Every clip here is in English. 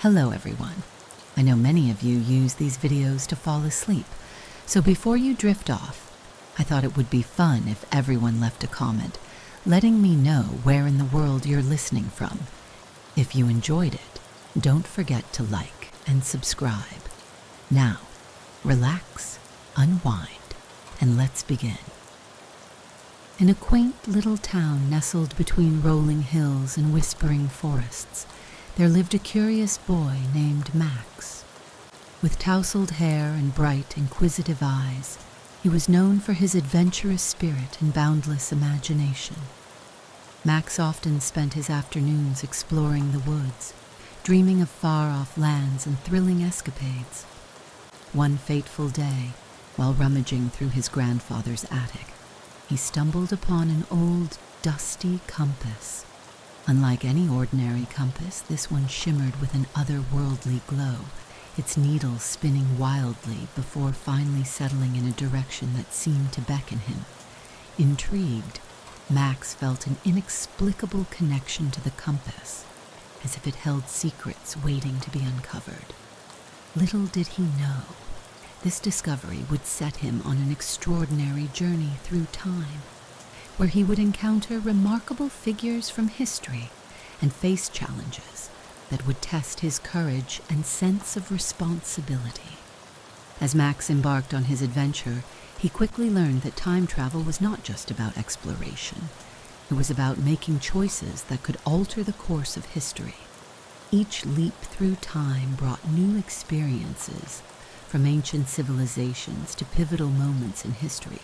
Hello everyone. I know many of you use these videos to fall asleep, so before you drift off, I thought it would be fun if everyone left a comment letting me know where in the world you're listening from. If you enjoyed it, don't forget to like and subscribe. Now, relax, unwind, and let's begin. In a quaint little town nestled between rolling hills and whispering forests, there lived a curious boy named Max. With tousled hair and bright, inquisitive eyes, he was known for his adventurous spirit and boundless imagination. Max often spent his afternoons exploring the woods, dreaming of far-off lands and thrilling escapades. One fateful day, while rummaging through his grandfather's attic, he stumbled upon an old, dusty compass. Unlike any ordinary compass, this one shimmered with an otherworldly glow, its needles spinning wildly before finally settling in a direction that seemed to beckon him. Intrigued, Max felt an inexplicable connection to the compass, as if it held secrets waiting to be uncovered. Little did he know, this discovery would set him on an extraordinary journey through time, where he would encounter remarkable figures from history and face challenges that would test his courage and sense of responsibility. As Max embarked on his adventure, he quickly learned that time travel was not just about exploration. It was about making choices that could alter the course of history. Each leap through time brought new experiences, from ancient civilizations to pivotal moments in history,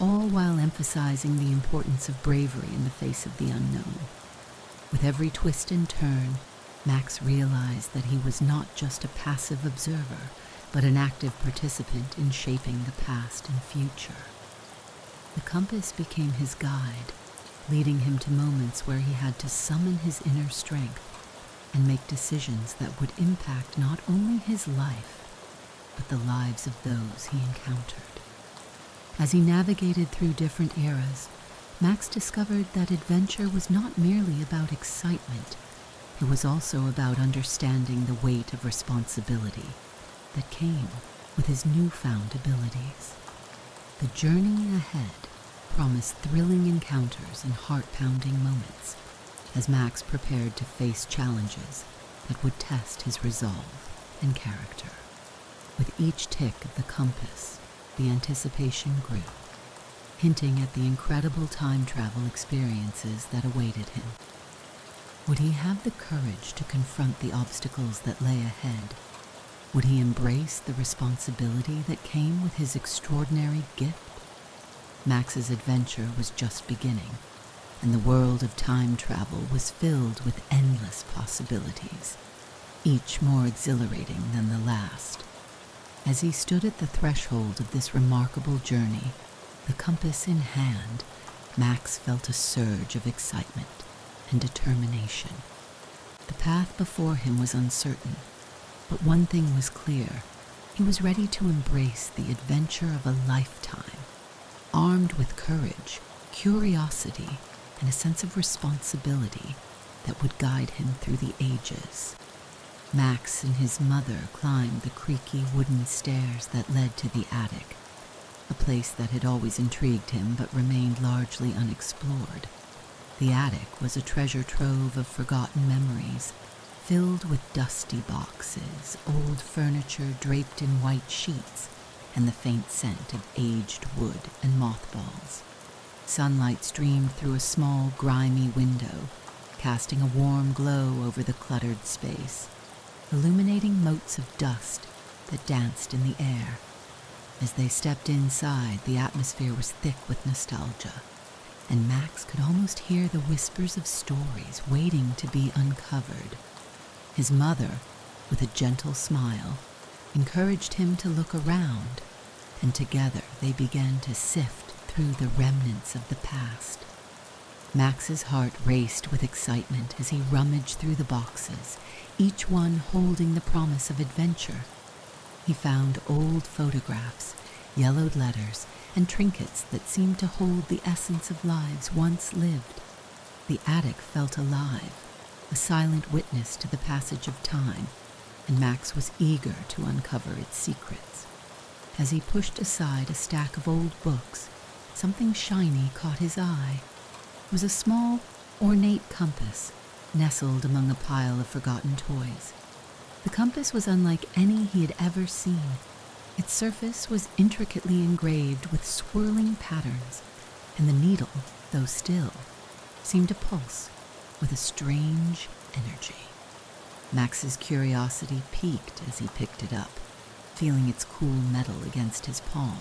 all while emphasizing the importance of bravery in the face of the unknown. With every twist and turn, Max realized that he was not just a passive observer, but an active participant in shaping the past and future. The compass became his guide, leading him to moments where he had to summon his inner strength and make decisions that would impact not only his life, but the lives of those he encountered. As he navigated through different eras, Max discovered that adventure was not merely about excitement. It was also about understanding the weight of responsibility that came with his newfound abilities. The journey ahead promised thrilling encounters and heart-pounding moments as Max prepared to face challenges that would test his resolve and character. With each tick of the compass, the anticipation grew, hinting at the incredible time travel experiences that awaited him. Would he have the courage to confront the obstacles that lay ahead? Would he embrace the responsibility that came with his extraordinary gift? Max's adventure was just beginning, and the world of time travel was filled with endless possibilities, each more exhilarating than the last. As he stood at the threshold of this remarkable journey, the compass in hand, Max felt a surge of excitement and determination. The path before him was uncertain, but one thing was clear. He was ready to embrace the adventure of a lifetime, armed with courage, curiosity, and a sense of responsibility that would guide him through the ages. Max and his mother climbed the creaky wooden stairs that led to the attic, a place that had always intrigued him but remained largely unexplored. The attic was a treasure trove of forgotten memories, filled with dusty boxes, old furniture draped in white sheets, and the faint scent of aged wood and mothballs. Sunlight streamed through a small, grimy window, casting a warm glow over the cluttered space, illuminating motes of dust that danced in the air. As they stepped inside, the atmosphere was thick with nostalgia, and Max could almost hear the whispers of stories waiting to be uncovered. His mother, with a gentle smile, encouraged him to look around, and together they began to sift through the remnants of the past. Max's heart raced with excitement as he rummaged through the boxes, each one holding the promise of adventure. He found old photographs, yellowed letters, and trinkets that seemed to hold the essence of lives once lived. The attic felt alive, a silent witness to the passage of time, and Max was eager to uncover its secrets. As he pushed aside a stack of old books, something shiny caught his eye. It was a small, ornate compass nestled among a pile of forgotten toys. The compass was unlike any he had ever seen. Its surface was intricately engraved with swirling patterns, and the needle, though still, seemed to pulse with a strange energy. Max's curiosity piqued as he picked it up, feeling its cool metal against his palm.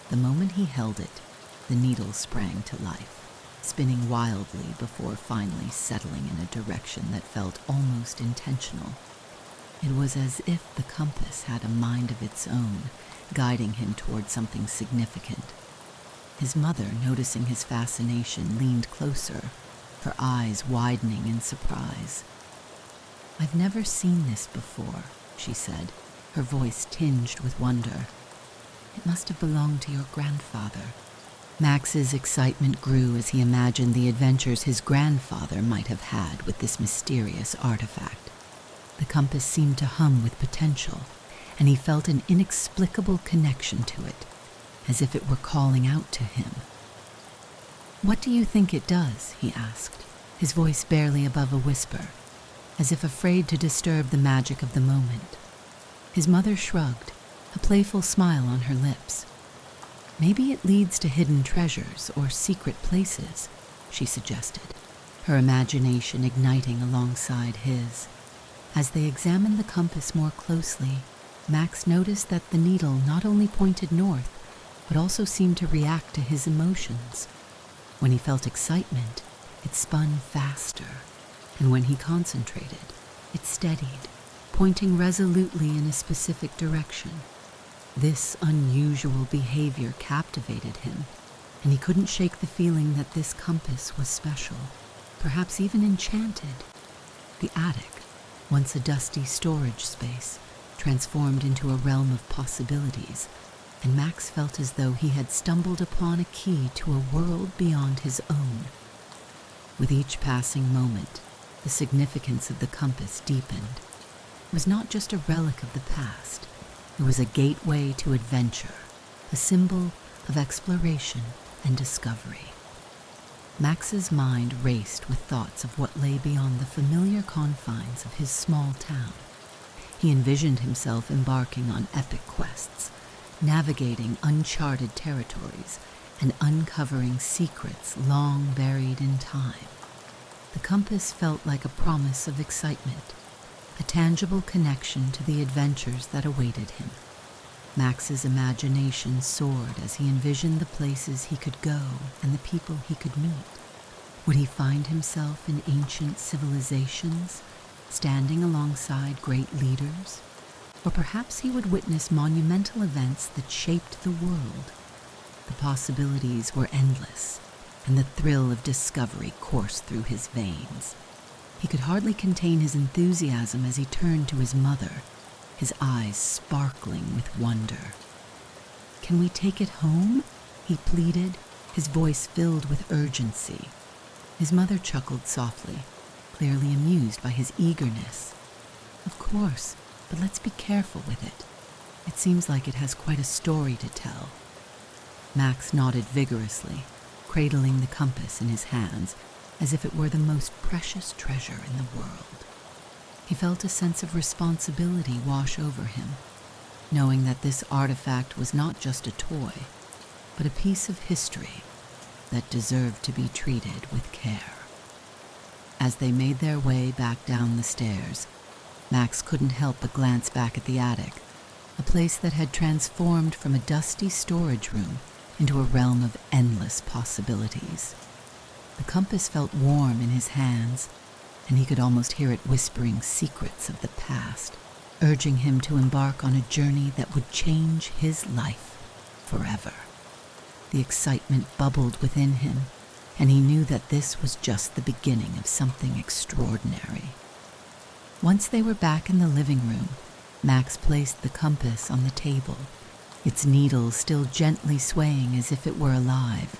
The moment he held it, the needle sprang to life, spinning wildly before finally settling in a direction that felt almost intentional. It was as if the compass had a mind of its own, guiding him toward something significant. His mother, noticing his fascination, leaned closer, her eyes widening in surprise. "I've never seen this before," she said, her voice tinged with wonder. "It must have belonged to your grandfather." Max's excitement grew as he imagined the adventures his grandfather might have had with this mysterious artifact. The compass seemed to hum with potential, and he felt an inexplicable connection to it, as if it were calling out to him. "What do you think it does?" he asked, his voice barely above a whisper, as if afraid to disturb the magic of the moment. His mother shrugged, a playful smile on her lips. "Maybe it leads to hidden treasures or secret places," she suggested, her imagination igniting alongside his. As they examined the compass more closely, Max noticed that the needle not only pointed north, but also seemed to react to his emotions. When he felt excitement, it spun faster, and when he concentrated, it steadied, pointing resolutely in a specific direction. This unusual behavior captivated him, and he couldn't shake the feeling that this compass was special, perhaps even enchanted. The attic, once a dusty storage space, transformed into a realm of possibilities, and Max felt as though he had stumbled upon a key to a world beyond his own. With each passing moment, the significance of the compass deepened. It was not just a relic of the past. It was a gateway to adventure, a symbol of exploration and discovery. Max's mind raced with thoughts of what lay beyond the familiar confines of his small town. He envisioned himself embarking on epic quests, navigating uncharted territories, and uncovering secrets long buried in time. The compass felt like a promise of excitement, a tangible connection to the adventures that awaited him. Max's imagination soared as he envisioned the places he could go and the people he could meet. Would he find himself in ancient civilizations, standing alongside great leaders? Or perhaps he would witness monumental events that shaped the world. The possibilities were endless, and the thrill of discovery coursed through his veins. He could hardly contain his enthusiasm as he turned to his mother, his eyes sparkling with wonder. "Can we take it home?" he pleaded, his voice filled with urgency. His mother chuckled softly, clearly amused by his eagerness. "Of course, but let's be careful with it. It seems like it has quite a story to tell." Max nodded vigorously, cradling the compass in his hands as if it were the most precious treasure in the world. He felt a sense of responsibility wash over him, knowing that this artifact was not just a toy, but a piece of history that deserved to be treated with care. As they made their way back down the stairs, Max couldn't help but glance back at the attic, a place that had transformed from a dusty storage room into a realm of endless possibilities. The compass felt warm in his hands, and he could almost hear it whispering secrets of the past, urging him to embark on a journey that would change his life forever. The excitement bubbled within him, and he knew that this was just the beginning of something extraordinary. Once they were back in the living room, Max placed the compass on the table, its needle still gently swaying as if it were alive.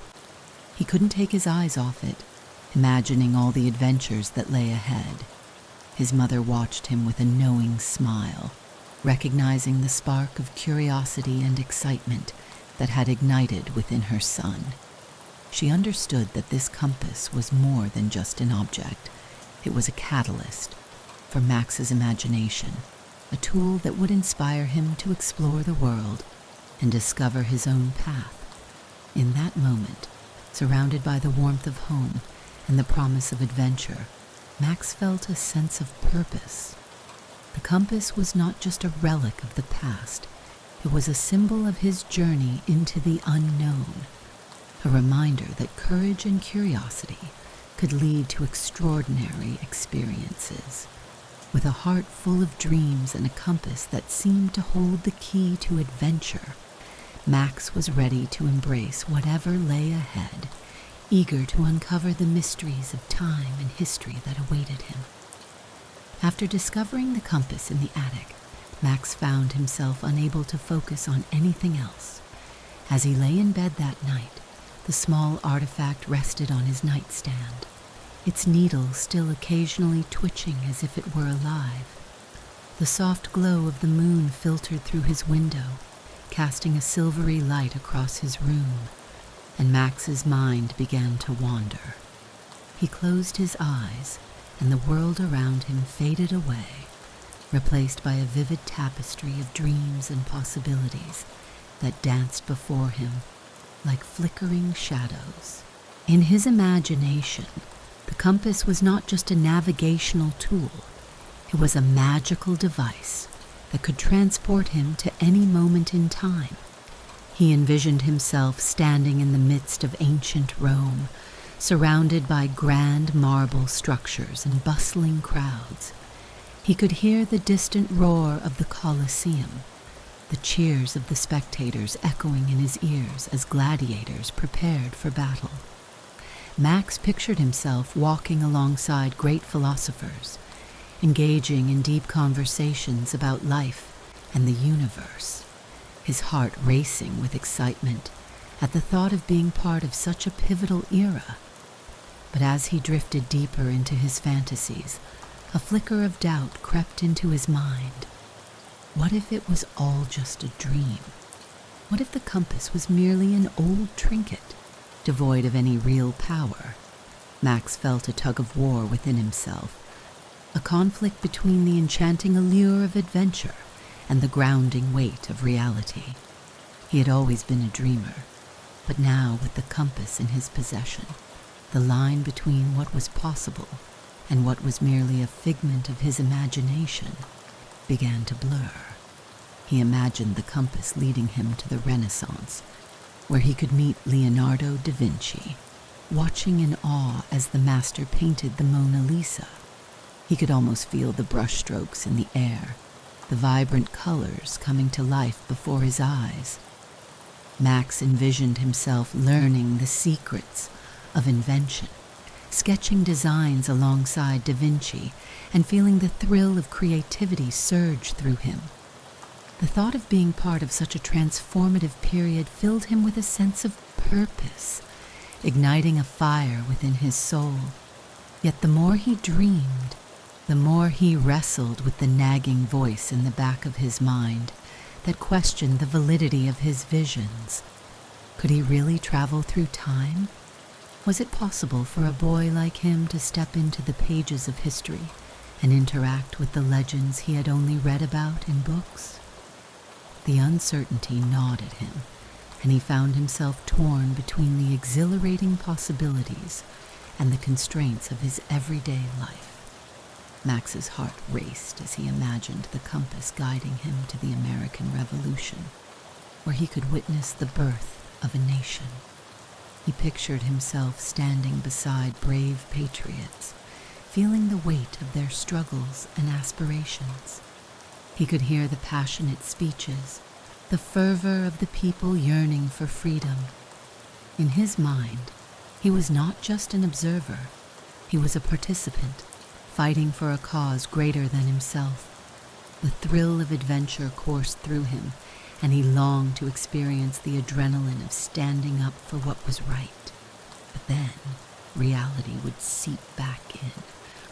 He couldn't take his eyes off it, imagining all the adventures that lay ahead. His mother watched him with a knowing smile, recognizing the spark of curiosity and excitement that had ignited within her son. She understood that this compass was more than just an object. It was a catalyst for Max's imagination, a tool that would inspire him to explore the world and discover his own path. In that moment, surrounded by the warmth of home and the promise of adventure, Max felt a sense of purpose. The compass was not just a relic of the past, it was a symbol of his journey into the unknown, a reminder that courage and curiosity could lead to extraordinary experiences. With a heart full of dreams and a compass that seemed to hold the key to adventure, Max was ready to embrace whatever lay ahead, eager to uncover the mysteries of time and history that awaited him. After discovering the compass in the attic, Max found himself unable to focus on anything else. As he lay in bed that night, the small artifact rested on his nightstand, its needle still occasionally twitching as if it were alive. The soft glow of the moon filtered through his window, casting a silvery light across his room, and Max's mind began to wander. He closed his eyes, and the world around him faded away, replaced by a vivid tapestry of dreams and possibilities that danced before him like flickering shadows. In his imagination, the compass was not just a navigational tool, it was a magical device that could transport him to any moment in time. He envisioned himself standing in the midst of ancient Rome, surrounded by grand marble structures and bustling crowds. He could hear the distant roar of the Colosseum, the cheers of the spectators echoing in his ears as gladiators prepared for battle. Max pictured himself walking alongside great philosophers, engaging in deep conversations about life and the universe, his heart racing with excitement at the thought of being part of such a pivotal era. But as he drifted deeper into his fantasies, a flicker of doubt crept into his mind. What if it was all just a dream? What if the compass was merely an old trinket, devoid of any real power? Max felt a tug of war within himself, a conflict between the enchanting allure of adventure and the grounding weight of reality. He had always been a dreamer, but now with the compass in his possession, the line between what was possible and what was merely a figment of his imagination began to blur. He imagined the compass leading him to the Renaissance, where he could meet Leonardo da Vinci, watching in awe as the master painted the Mona Lisa. He could almost feel the brushstrokes in the air, the vibrant colors coming to life before his eyes. Max envisioned himself learning the secrets of invention, sketching designs alongside Da Vinci, and feeling the thrill of creativity surge through him. The thought of being part of such a transformative period filled him with a sense of purpose, igniting a fire within his soul. Yet the more he dreamed, the more he wrestled with the nagging voice in the back of his mind that questioned the validity of his visions. Could he really travel through time? Was it possible for a boy like him to step into the pages of history and interact with the legends he had only read about in books? The uncertainty gnawed at him, and he found himself torn between the exhilarating possibilities and the constraints of his everyday life. Max's heart raced as he imagined the compass guiding him to the American Revolution, where he could witness the birth of a nation. He pictured himself standing beside brave patriots, feeling the weight of their struggles and aspirations. He could hear the passionate speeches, the fervor of the people yearning for freedom. In his mind, he was not just an observer, he was a participant, fighting for a cause greater than himself. The thrill of adventure coursed through him, and he longed to experience the adrenaline of standing up for what was right. But then, reality would seep back in,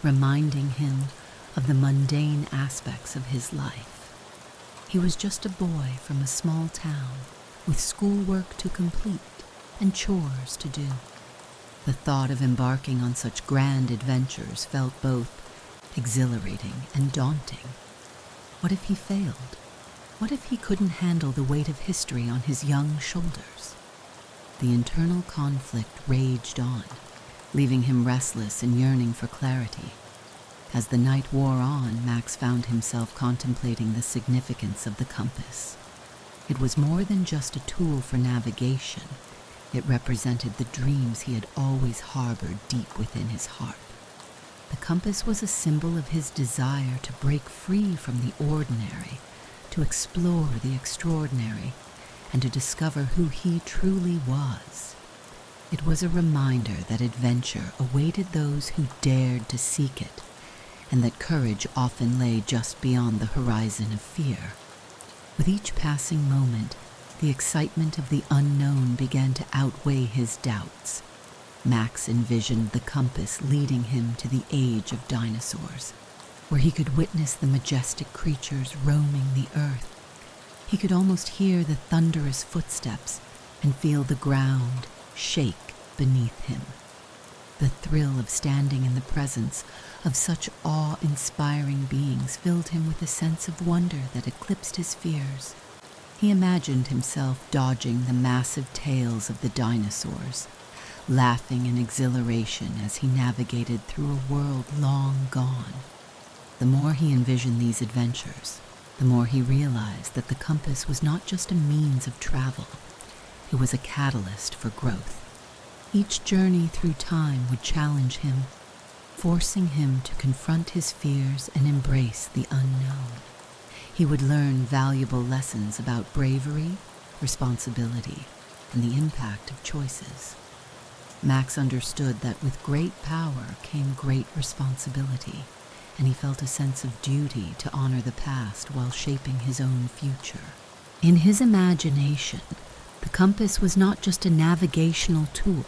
reminding him of the mundane aspects of his life. He was just a boy from a small town with schoolwork to complete and chores to do. The thought of embarking on such grand adventures felt both exhilarating and daunting. What if he failed? What if he couldn't handle the weight of history on his young shoulders? The internal conflict raged on, leaving him restless and yearning for clarity. As the night wore on, Max found himself contemplating the significance of the compass. It was more than just a tool for navigation. It represented the dreams he had always harbored deep within his heart. The compass was a symbol of his desire to break free from the ordinary, to explore the extraordinary, and to discover who he truly was. It was a reminder that adventure awaited those who dared to seek it, and that courage often lay just beyond the horizon of fear. With each passing moment, the excitement of the unknown began to outweigh his doubts. Max envisioned the compass leading him to the age of dinosaurs, where he could witness the majestic creatures roaming the earth. He could almost hear the thunderous footsteps and feel the ground shake beneath him. The thrill of standing in the presence of such awe-inspiring beings filled him with a sense of wonder that eclipsed his fears. He imagined himself dodging the massive tails of the dinosaurs, laughing in exhilaration as he navigated through a world long gone. The more he envisioned these adventures, the more he realized that the compass was not just a means of travel. It was a catalyst for growth. Each journey through time would challenge him, forcing him to confront his fears and embrace the unknown. He would learn valuable lessons about bravery, responsibility, and the impact of choices. Max understood that with great power came great responsibility, and he felt a sense of duty to honor the past while shaping his own future. In his imagination, the compass was not just a navigational tool.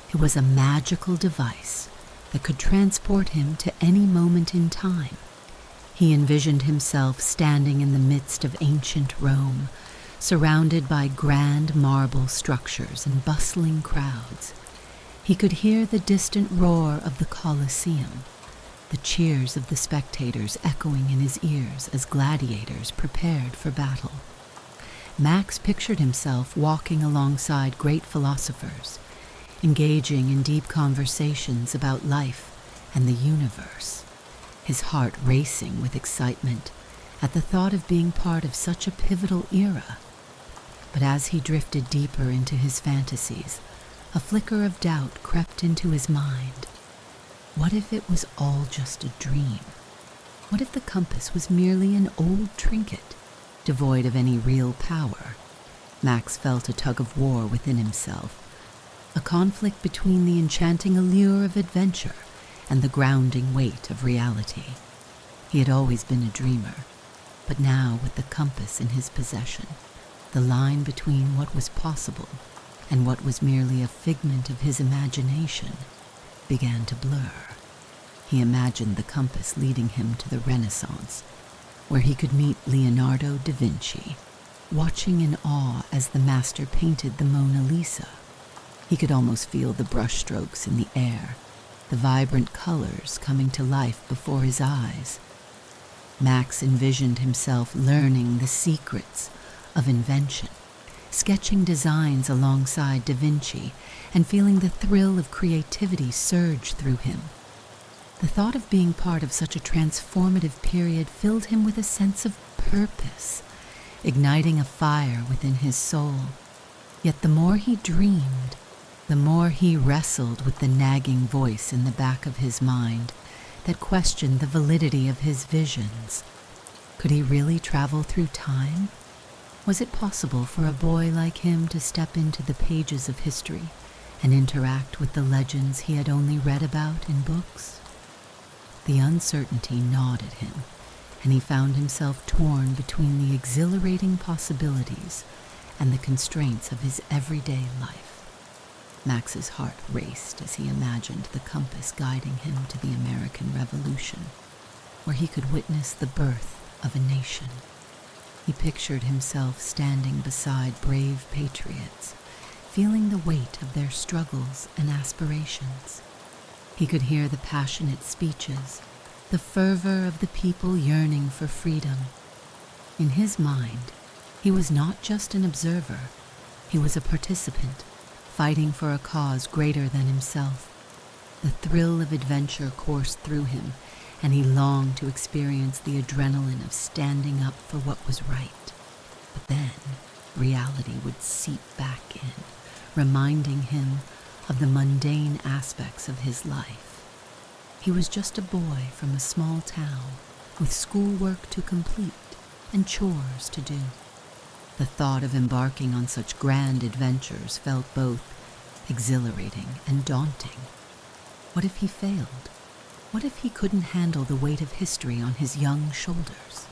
It was a magical device that could transport him to any moment in time. He envisioned himself standing in the midst of ancient Rome, surrounded by grand marble structures and bustling crowds. He could hear the distant roar of the Colosseum, the cheers of the spectators echoing in his ears as gladiators prepared for battle. Max pictured himself walking alongside great philosophers, engaging in deep conversations about life and the universe, his heart racing with excitement at the thought of being part of such a pivotal era. But as he drifted deeper into his fantasies, a flicker of doubt crept into his mind. What if it was all just a dream? What if the compass was merely an old trinket, devoid of any real power? Max felt a tug of war within himself, a conflict between the enchanting allure of adventure and the grounding weight of reality. He had always been a dreamer, but now with the compass in his possession, the line between what was possible and what was merely a figment of his imagination began to blur. He imagined the compass leading him to the Renaissance, where he could meet Leonardo da Vinci, watching in awe as the master painted the Mona Lisa. He could almost feel the brushstrokes in the air, the vibrant colors coming to life before his eyes. Max envisioned himself learning the secrets of invention, sketching designs alongside Da Vinci, and feeling the thrill of creativity surge through him. The thought of being part of such a transformative period filled him with a sense of purpose, igniting a fire within his soul. Yet the more he dreamed, the more he wrestled with the nagging voice in the back of his mind that questioned the validity of his visions. Could he really travel through time? Was it possible for a boy like him to step into the pages of history and interact with the legends he had only read about in books? The uncertainty gnawed at him, and he found himself torn between the exhilarating possibilities and the constraints of his everyday life. Max's heart raced as he imagined the compass guiding him to the American Revolution, where he could witness the birth of a nation. He pictured himself standing beside brave patriots, feeling the weight of their struggles and aspirations. He could hear the passionate speeches, the fervor of the people yearning for freedom. In his mind, he was not just an observer, he was a participant, fighting for a cause greater than himself. The thrill of adventure coursed through him, and he longed to experience the adrenaline of standing up for what was right. But then, reality would seep back in, reminding him of the mundane aspects of his life. He was just a boy from a small town, with schoolwork to complete and chores to do. The thought of embarking on such grand adventures felt both exhilarating and daunting. What if he failed? What if he couldn't handle the weight of history on his young shoulders?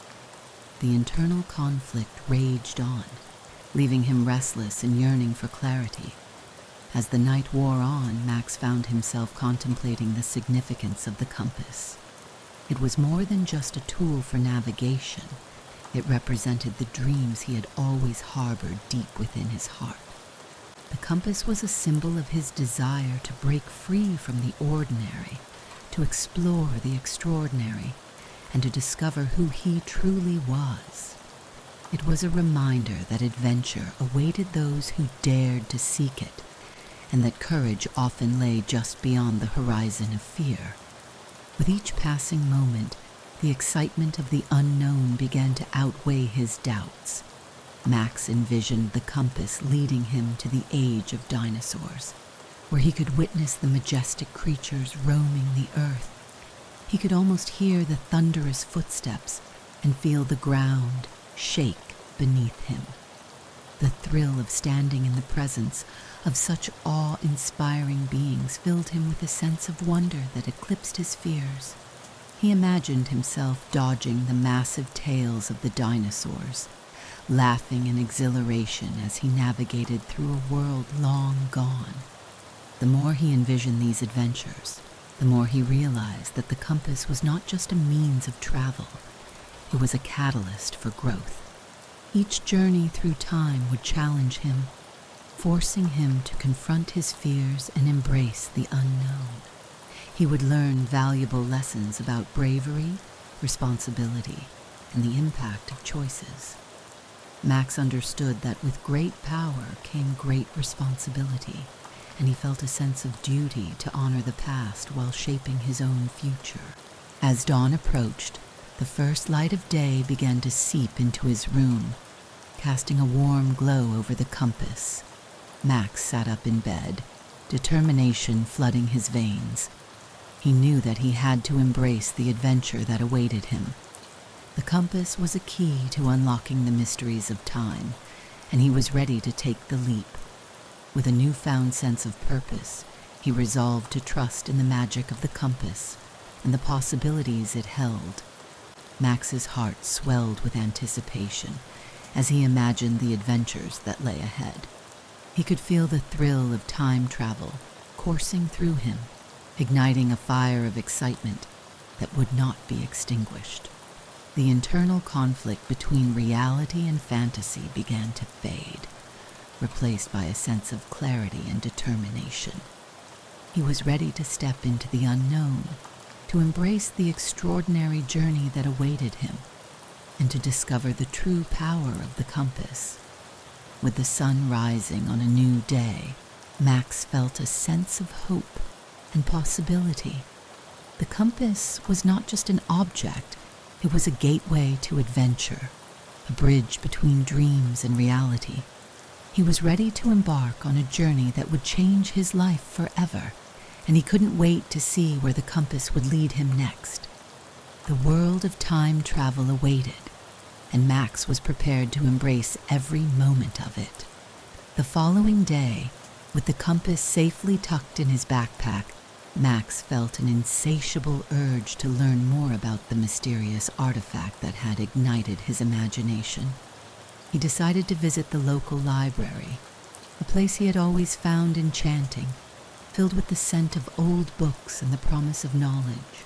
The internal conflict raged on, leaving him restless and yearning for clarity. As the night wore on, Max found himself contemplating the significance of the compass. It was more than just a tool for navigation. It represented the dreams he had always harbored deep within his heart. The compass was a symbol of his desire to break free from the ordinary, to explore the extraordinary, and to discover who he truly was. It was a reminder that adventure awaited those who dared to seek it, and that courage often lay just beyond the horizon of fear. With each passing moment, the excitement of the unknown began to outweigh his doubts. Max envisioned the compass leading him to the age of dinosaurs, where he could witness the majestic creatures roaming the earth. He could almost hear the thunderous footsteps and feel the ground shake beneath him. The thrill of standing in the presence of such awe-inspiring beings filled him with a sense of wonder that eclipsed his fears. He imagined himself dodging the massive tails of the dinosaurs, laughing in exhilaration as he navigated through a world long gone. The more he envisioned these adventures, the more he realized that the compass was not just a means of travel, it was a catalyst for growth. Each journey through time would challenge him, forcing him to confront his fears and embrace the unknown. He would learn valuable lessons about bravery, responsibility, and the impact of choices. Max understood that with great power came great responsibility, and he felt a sense of duty to honor the past while shaping his own future. As dawn approached, the first light of day began to seep into his room, casting a warm glow over the compass. Max sat up in bed, determination flooding his veins. He knew that he had to embrace the adventure that awaited him. The compass was a key to unlocking the mysteries of time, and he was ready to take the leap. With a newfound sense of purpose, he resolved to trust in the magic of the compass and the possibilities it held. Max's heart swelled with anticipation as he imagined the adventures that lay ahead. He could feel the thrill of time travel coursing through him, igniting a fire of excitement that would not be extinguished. The internal conflict between reality and fantasy began to fade, replaced by a sense of clarity and determination. He was ready to step into the unknown, to embrace the extraordinary journey that awaited him, and to discover the true power of the compass. With the sun rising on a new day, Max felt a sense of hope and possibility. The compass was not just an object, it was a gateway to adventure, a bridge between dreams and reality. He was ready to embark on a journey that would change his life forever, and he couldn't wait to see where the compass would lead him next. The world of time travel awaited, and Max was prepared to embrace every moment of it. The following day, with the compass safely tucked in his backpack, Max felt an insatiable urge to learn more about the mysterious artifact that had ignited his imagination. He decided to visit the local library, a place he had always found enchanting, filled with the scent of old books and the promise of knowledge.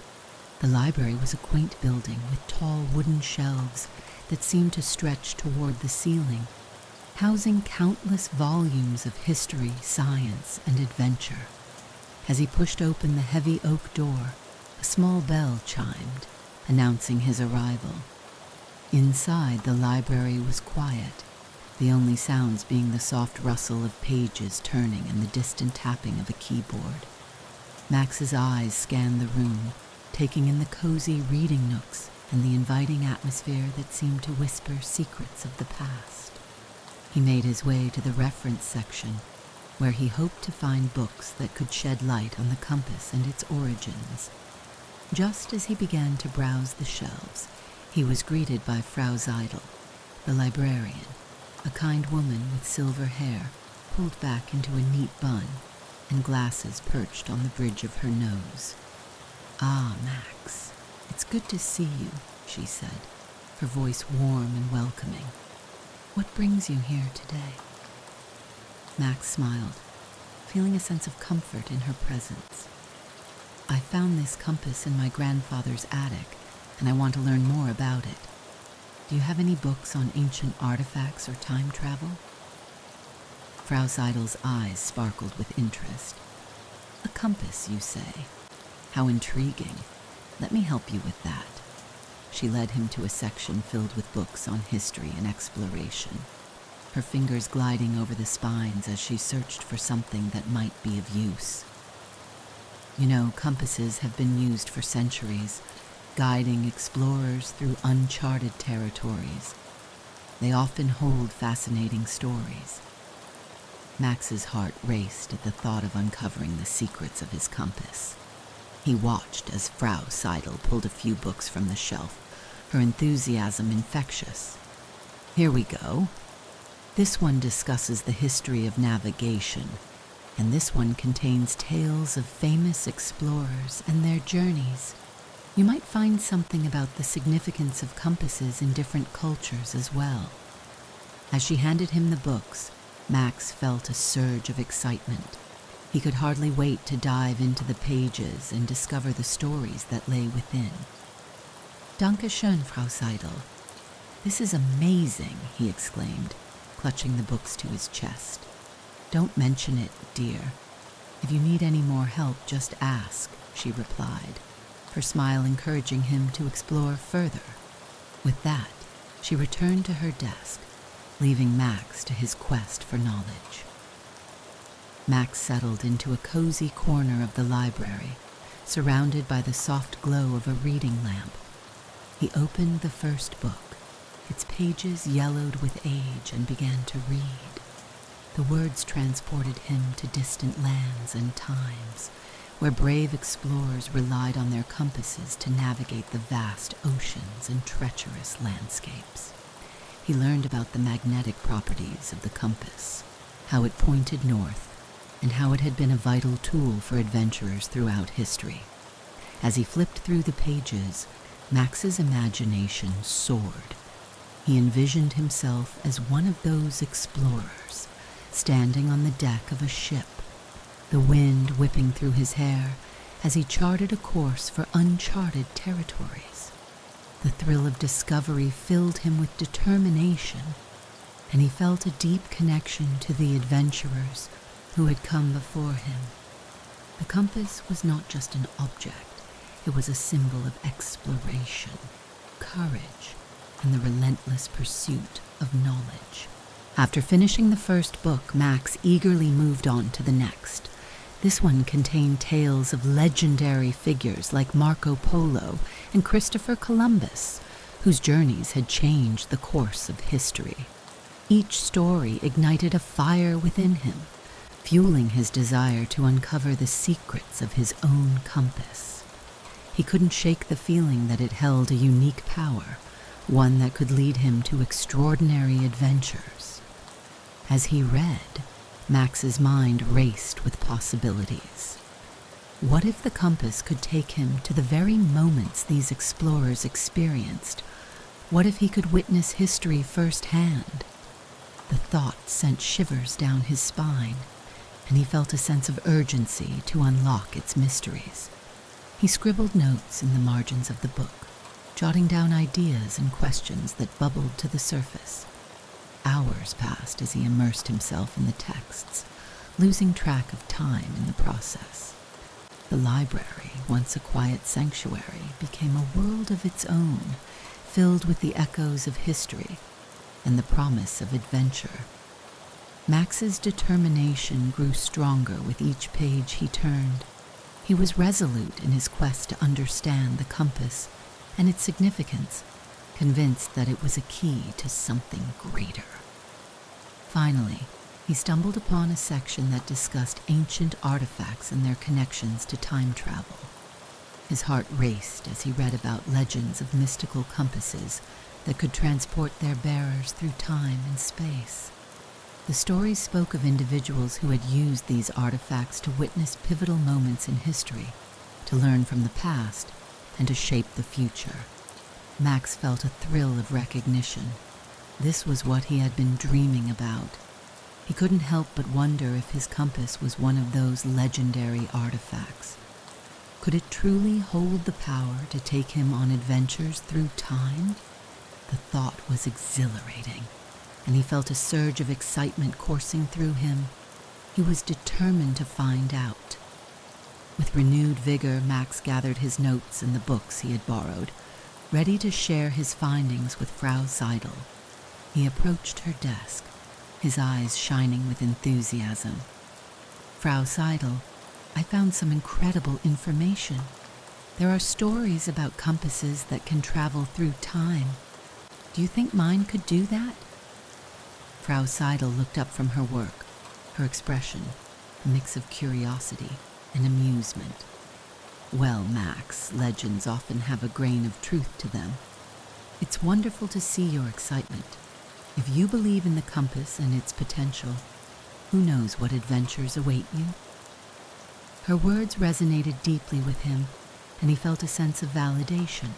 The library was a quaint building with tall wooden shelves that seemed to stretch toward the ceiling, housing countless volumes of history, science, and adventure. As he pushed open the heavy oak door, a small bell chimed, announcing his arrival. Inside, the library was quiet, the only sounds being the soft rustle of pages turning and the distant tapping of a keyboard. Max's eyes scanned the room, taking in the cozy reading nooks and the inviting atmosphere that seemed to whisper secrets of the past. He made his way to the reference section, where he hoped to find books that could shed light on the compass and its origins. Just as he began to browse the shelves, he was greeted by Frau Seidel, the librarian, a kind woman with silver hair pulled back into a neat bun and glasses perched on the bridge of her nose. "Ah, Max, it's good to see you," she said, her voice warm and welcoming. "What brings you here today?" Max smiled, feeling a sense of comfort in her presence. "I found this compass in my grandfather's attic, and I want to learn more about it. Do you have any books on ancient artifacts or time travel?" Frau Seidel's eyes sparkled with interest. "A compass, you say? How intriguing. Let me help you with that." She led him to a section filled with books on history and exploration, her fingers gliding over the spines as she searched for something that might be of use. "You know, compasses have been used for centuries, guiding explorers through uncharted territories. They often hold fascinating stories." Max's heart raced at the thought of uncovering the secrets of his compass. He watched as Frau Seidel pulled a few books from the shelf, her enthusiasm infectious. "Here we go. This one discusses the history of navigation, and this one contains tales of famous explorers and their journeys. You might find something about the significance of compasses in different cultures as well." As she handed him the books, Max felt a surge of excitement. He could hardly wait to dive into the pages and discover the stories that lay within. "Danke schön, Frau Seidel. This is amazing," he exclaimed, clutching the books to his chest. "Don't mention it, dear. If you need any more help, just ask," she replied, her smile encouraging him to explore further. With that, she returned to her desk, leaving Max to his quest for knowledge. Max settled into a cozy corner of the library, surrounded by the soft glow of a reading lamp. He opened the first book, its pages yellowed with age, and began to read. The words transported him to distant lands and times, where brave explorers relied on their compasses to navigate the vast oceans and treacherous landscapes. He learned about the magnetic properties of the compass, how it pointed north, and how it had been a vital tool for adventurers throughout history. As he flipped through the pages, Max's imagination soared. He envisioned himself as one of those explorers, standing on the deck of a ship, the wind whipping through his hair as he charted a course for uncharted territories. The thrill of discovery filled him with determination, and he felt a deep connection to the adventurers who had come before him. The compass was not just an object, it was a symbol of exploration, courage, and the relentless pursuit of knowledge. After finishing the first book, Max eagerly moved on to the next. This one contained tales of legendary figures like Marco Polo and Christopher Columbus, whose journeys had changed the course of history. Each story ignited a fire within him, fueling his desire to uncover the secrets of his own compass. He couldn't shake the feeling that it held a unique power, one that could lead him to extraordinary adventures. As he read, Max's mind raced with possibilities. What if the compass could take him to the very moments these explorers experienced? What if he could witness history firsthand? The thought sent shivers down his spine, and he felt a sense of urgency to unlock its mysteries. He scribbled notes in the margins of the book, jotting down ideas and questions that bubbled to the surface. Hours passed as he immersed himself in the texts, losing track of time in the process. The library, once a quiet sanctuary, became a world of its own, filled with the echoes of history and the promise of adventure. Max's determination grew stronger with each page he turned. He was resolute in his quest to understand the compass and its significance, convinced that it was a key to something greater. Finally, he stumbled upon a section that discussed ancient artifacts and their connections to time travel. His heart raced as he read about legends of mystical compasses that could transport their bearers through time and space. The stories spoke of individuals who had used these artifacts to witness pivotal moments in history, to learn from the past, and to shape the future. Max felt a thrill of recognition. This was what he had been dreaming about. He couldn't help but wonder if his compass was one of those legendary artifacts. Could it truly hold the power to take him on adventures through time? The thought was exhilarating, and he felt a surge of excitement coursing through him. He was determined to find out. With renewed vigor, Max gathered his notes and the books he had borrowed, ready to share his findings with Frau Seidel. He approached her desk, his eyes shining with enthusiasm. "Frau Seidel, I found some incredible information. There are stories about compasses that can travel through time. Do you think mine could do that?" Frau Seidel looked up from her work, her expression a mix of curiosity and amusement. "Well, Max, legends often have a grain of truth to them. It's wonderful to see your excitement. If you believe in the compass and its potential, who knows what adventures await you?" Her words resonated deeply with him, and he felt a sense of validation.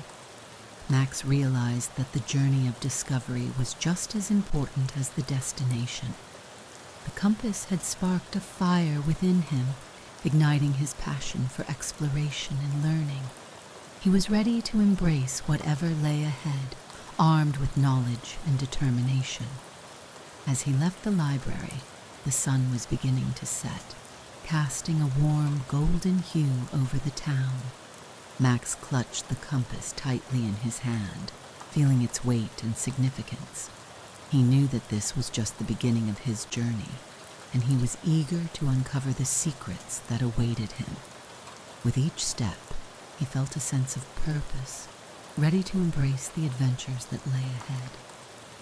Max realized that the journey of discovery was just as important as the destination. The compass had sparked a fire within him, igniting his passion for exploration and learning. He was ready to embrace whatever lay ahead, armed with knowledge and determination. As he left the library, the sun was beginning to set, casting a warm golden hue over the town. Max clutched the compass tightly in his hand, feeling its weight and significance. He knew that this was just the beginning of his journey, and he was eager to uncover the secrets that awaited him. With each step, he felt a sense of purpose, ready to embrace the adventures that lay ahead,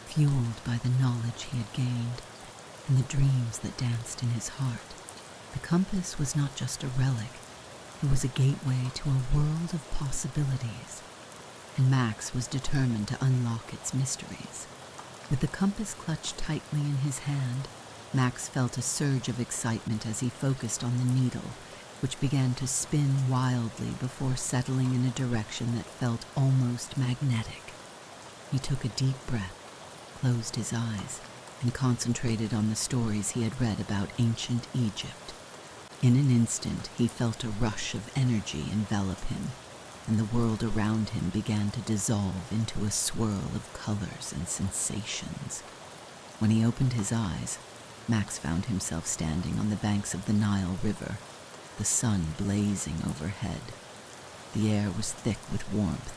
fueled by the knowledge he had gained and the dreams that danced in his heart. The compass was not just a relic, it was a gateway to a world of possibilities, and Max was determined to unlock its mysteries. With the compass clutched tightly in his hand, Max felt a surge of excitement as he focused on the needle, which began to spin wildly before settling in a direction that felt almost magnetic. He took a deep breath, closed his eyes, and concentrated on the stories he had read about ancient Egypt. In an instant, he felt a rush of energy envelop him, and the world around him began to dissolve into a swirl of colors and sensations. When he opened his eyes, Max found himself standing on the banks of the Nile River, the sun blazing overhead. The air was thick with warmth,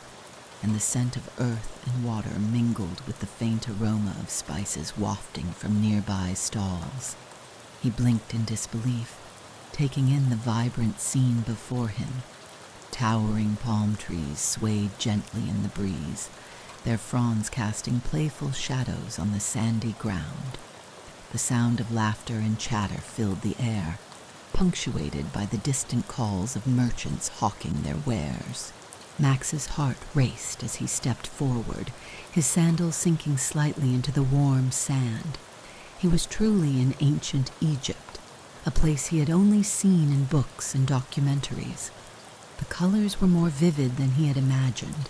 and the scent of earth and water mingled with the faint aroma of spices wafting from nearby stalls. He blinked in disbelief, taking in the vibrant scene before him. Towering palm trees swayed gently in the breeze, their fronds casting playful shadows on the sandy ground. The sound of laughter and chatter filled the air, punctuated by the distant calls of merchants hawking their wares. Max's heart raced as he stepped forward, his sandals sinking slightly into the warm sand. He was truly in ancient Egypt, a place he had only seen in books and documentaries. The colors were more vivid than he had imagined.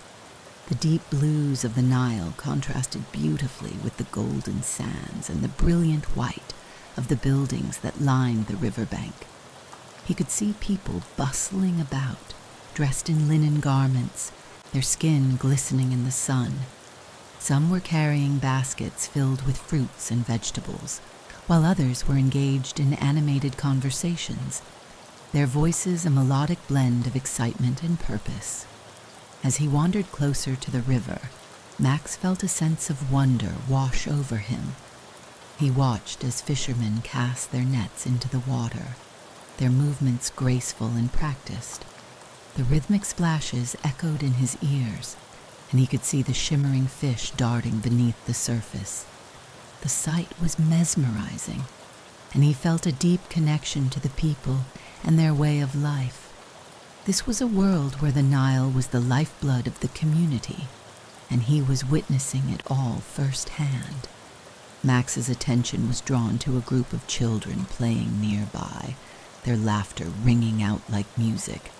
The deep blues of the Nile contrasted beautifully with the golden sands and the brilliant white of the buildings that lined the riverbank. He could see people bustling about, dressed in linen garments, their skin glistening in the sun. Some were carrying baskets filled with fruits and vegetables, while others were engaged in animated conversations, their voices a melodic blend of excitement and purpose. As he wandered closer to the river, Max felt a sense of wonder wash over him. He watched as fishermen cast their nets into the water, their movements graceful and practiced. The rhythmic splashes echoed in his ears, and he could see the shimmering fish darting beneath the surface. The sight was mesmerizing, and he felt a deep connection to the people and their way of life. This was a world where the Nile was the lifeblood of the community, and he was witnessing it all firsthand. Max's attention was drawn to a group of children playing nearby, their laughter ringing out like music.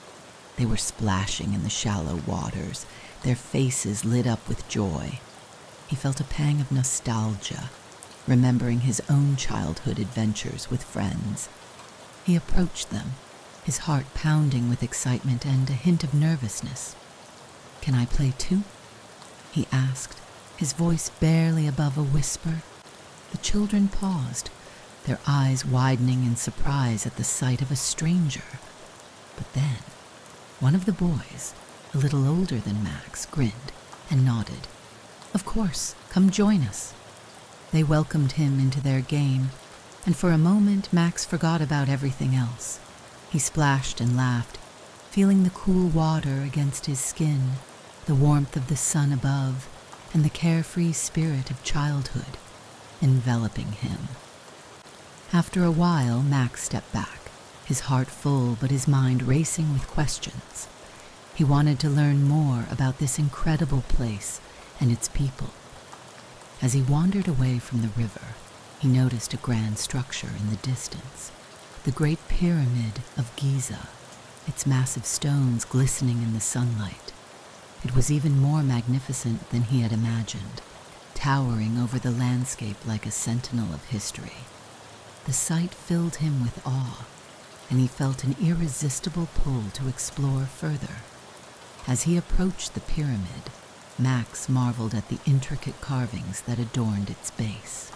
They were splashing in the shallow waters, their faces lit up with joy. He felt a pang of nostalgia, remembering his own childhood adventures with friends. He approached them, his heart pounding with excitement and a hint of nervousness. "Can I play too?" he asked, his voice barely above a whisper. The children paused, their eyes widening in surprise at the sight of a stranger. But then, one of the boys, a little older than Max, grinned and nodded. "Of course, come join us." They welcomed him into their game, and for a moment Max forgot about everything else. He splashed and laughed, feeling the cool water against his skin, the warmth of the sun above, and the carefree spirit of childhood enveloping him. After a while, Max stepped back, his heart full but his mind racing with questions. He wanted to learn more about this incredible place and its people. As he wandered away from the river, he noticed a grand structure in the distance, the Great Pyramid of Giza, its massive stones glistening in the sunlight. It was even more magnificent than he had imagined, towering over the landscape like a sentinel of history. The sight filled him with awe, and he felt an irresistible pull to explore further. As he approached the pyramid, Max marveled at the intricate carvings that adorned its base.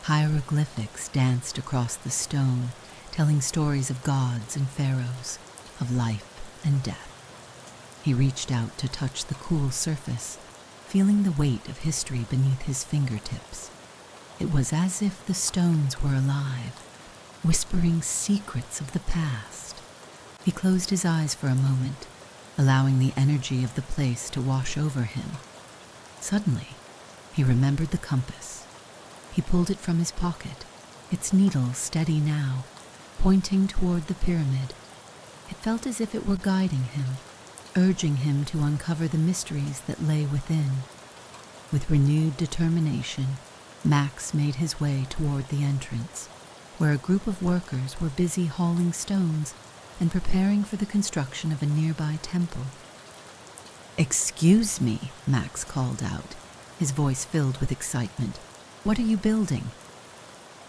Hieroglyphics danced across the stone, telling stories of gods and pharaohs, of life and death. He reached out to touch the cool surface, feeling the weight of history beneath his fingertips. It was as if the stones were alive, whispering secrets of the past. He closed his eyes for a moment, allowing the energy of the place to wash over him. Suddenly, he remembered the compass. He pulled it from his pocket, its needle steady now, pointing toward the pyramid. It felt as if it were guiding him, urging him to uncover the mysteries that lay within. With renewed determination, Max made his way toward the entrance, where a group of workers were busy hauling stones and preparing for the construction of a nearby temple. "Excuse me," Max called out, his voice filled with excitement. "What are you building?"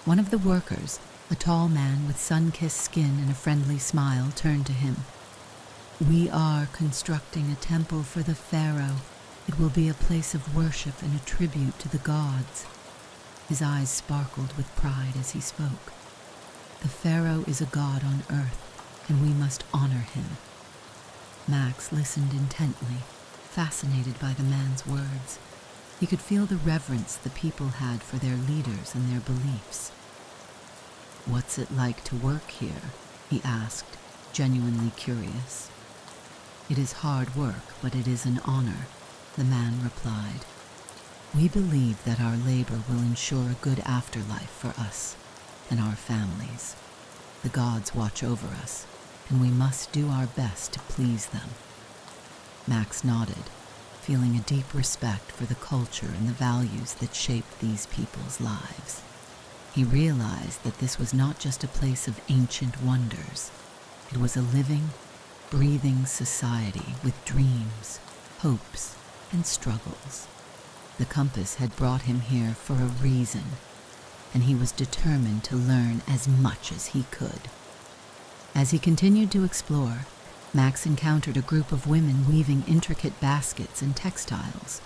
One of the workers, a tall man with sun-kissed skin and a friendly smile, turned to him. "We are constructing a temple for the pharaoh. It will be a place of worship and a tribute to the gods." His eyes sparkled with pride as he spoke. "The pharaoh is a god on earth, and we must honor him." Max listened intently, fascinated by the man's words. He could feel the reverence the people had for their leaders and their beliefs. "What's it like to work here?" he asked, genuinely curious. "It is hard work, but it is an honor," the man replied. "We believe that our labor will ensure a good afterlife for us and our families. The gods watch over us, and we must do our best to please them." Max nodded, feeling a deep respect for the culture and the values that shaped these people's lives. He realized that this was not just a place of ancient wonders. It was a living, breathing society with dreams, hopes, and struggles. The compass had brought him here for a reason, and he was determined to learn as much as he could. As he continued to explore, Max encountered a group of women weaving intricate baskets and textiles.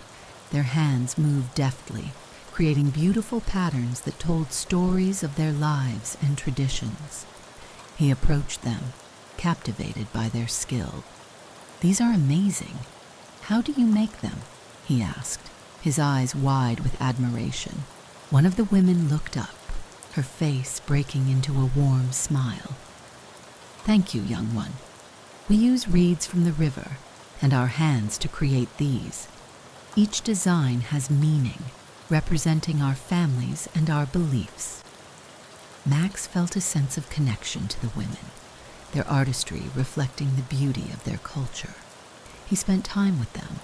Their hands moved deftly, creating beautiful patterns that told stories of their lives and traditions. He approached them, captivated by their skill. "These are amazing. How do you make them?" he asked, his eyes wide with admiration. One of the women looked up, her face breaking into a warm smile. "Thank you, young one. We use reeds from the river and our hands to create these. Each design has meaning, representing our families and our beliefs." Max felt a sense of connection to the women, their artistry reflecting the beauty of their culture. He spent time with them,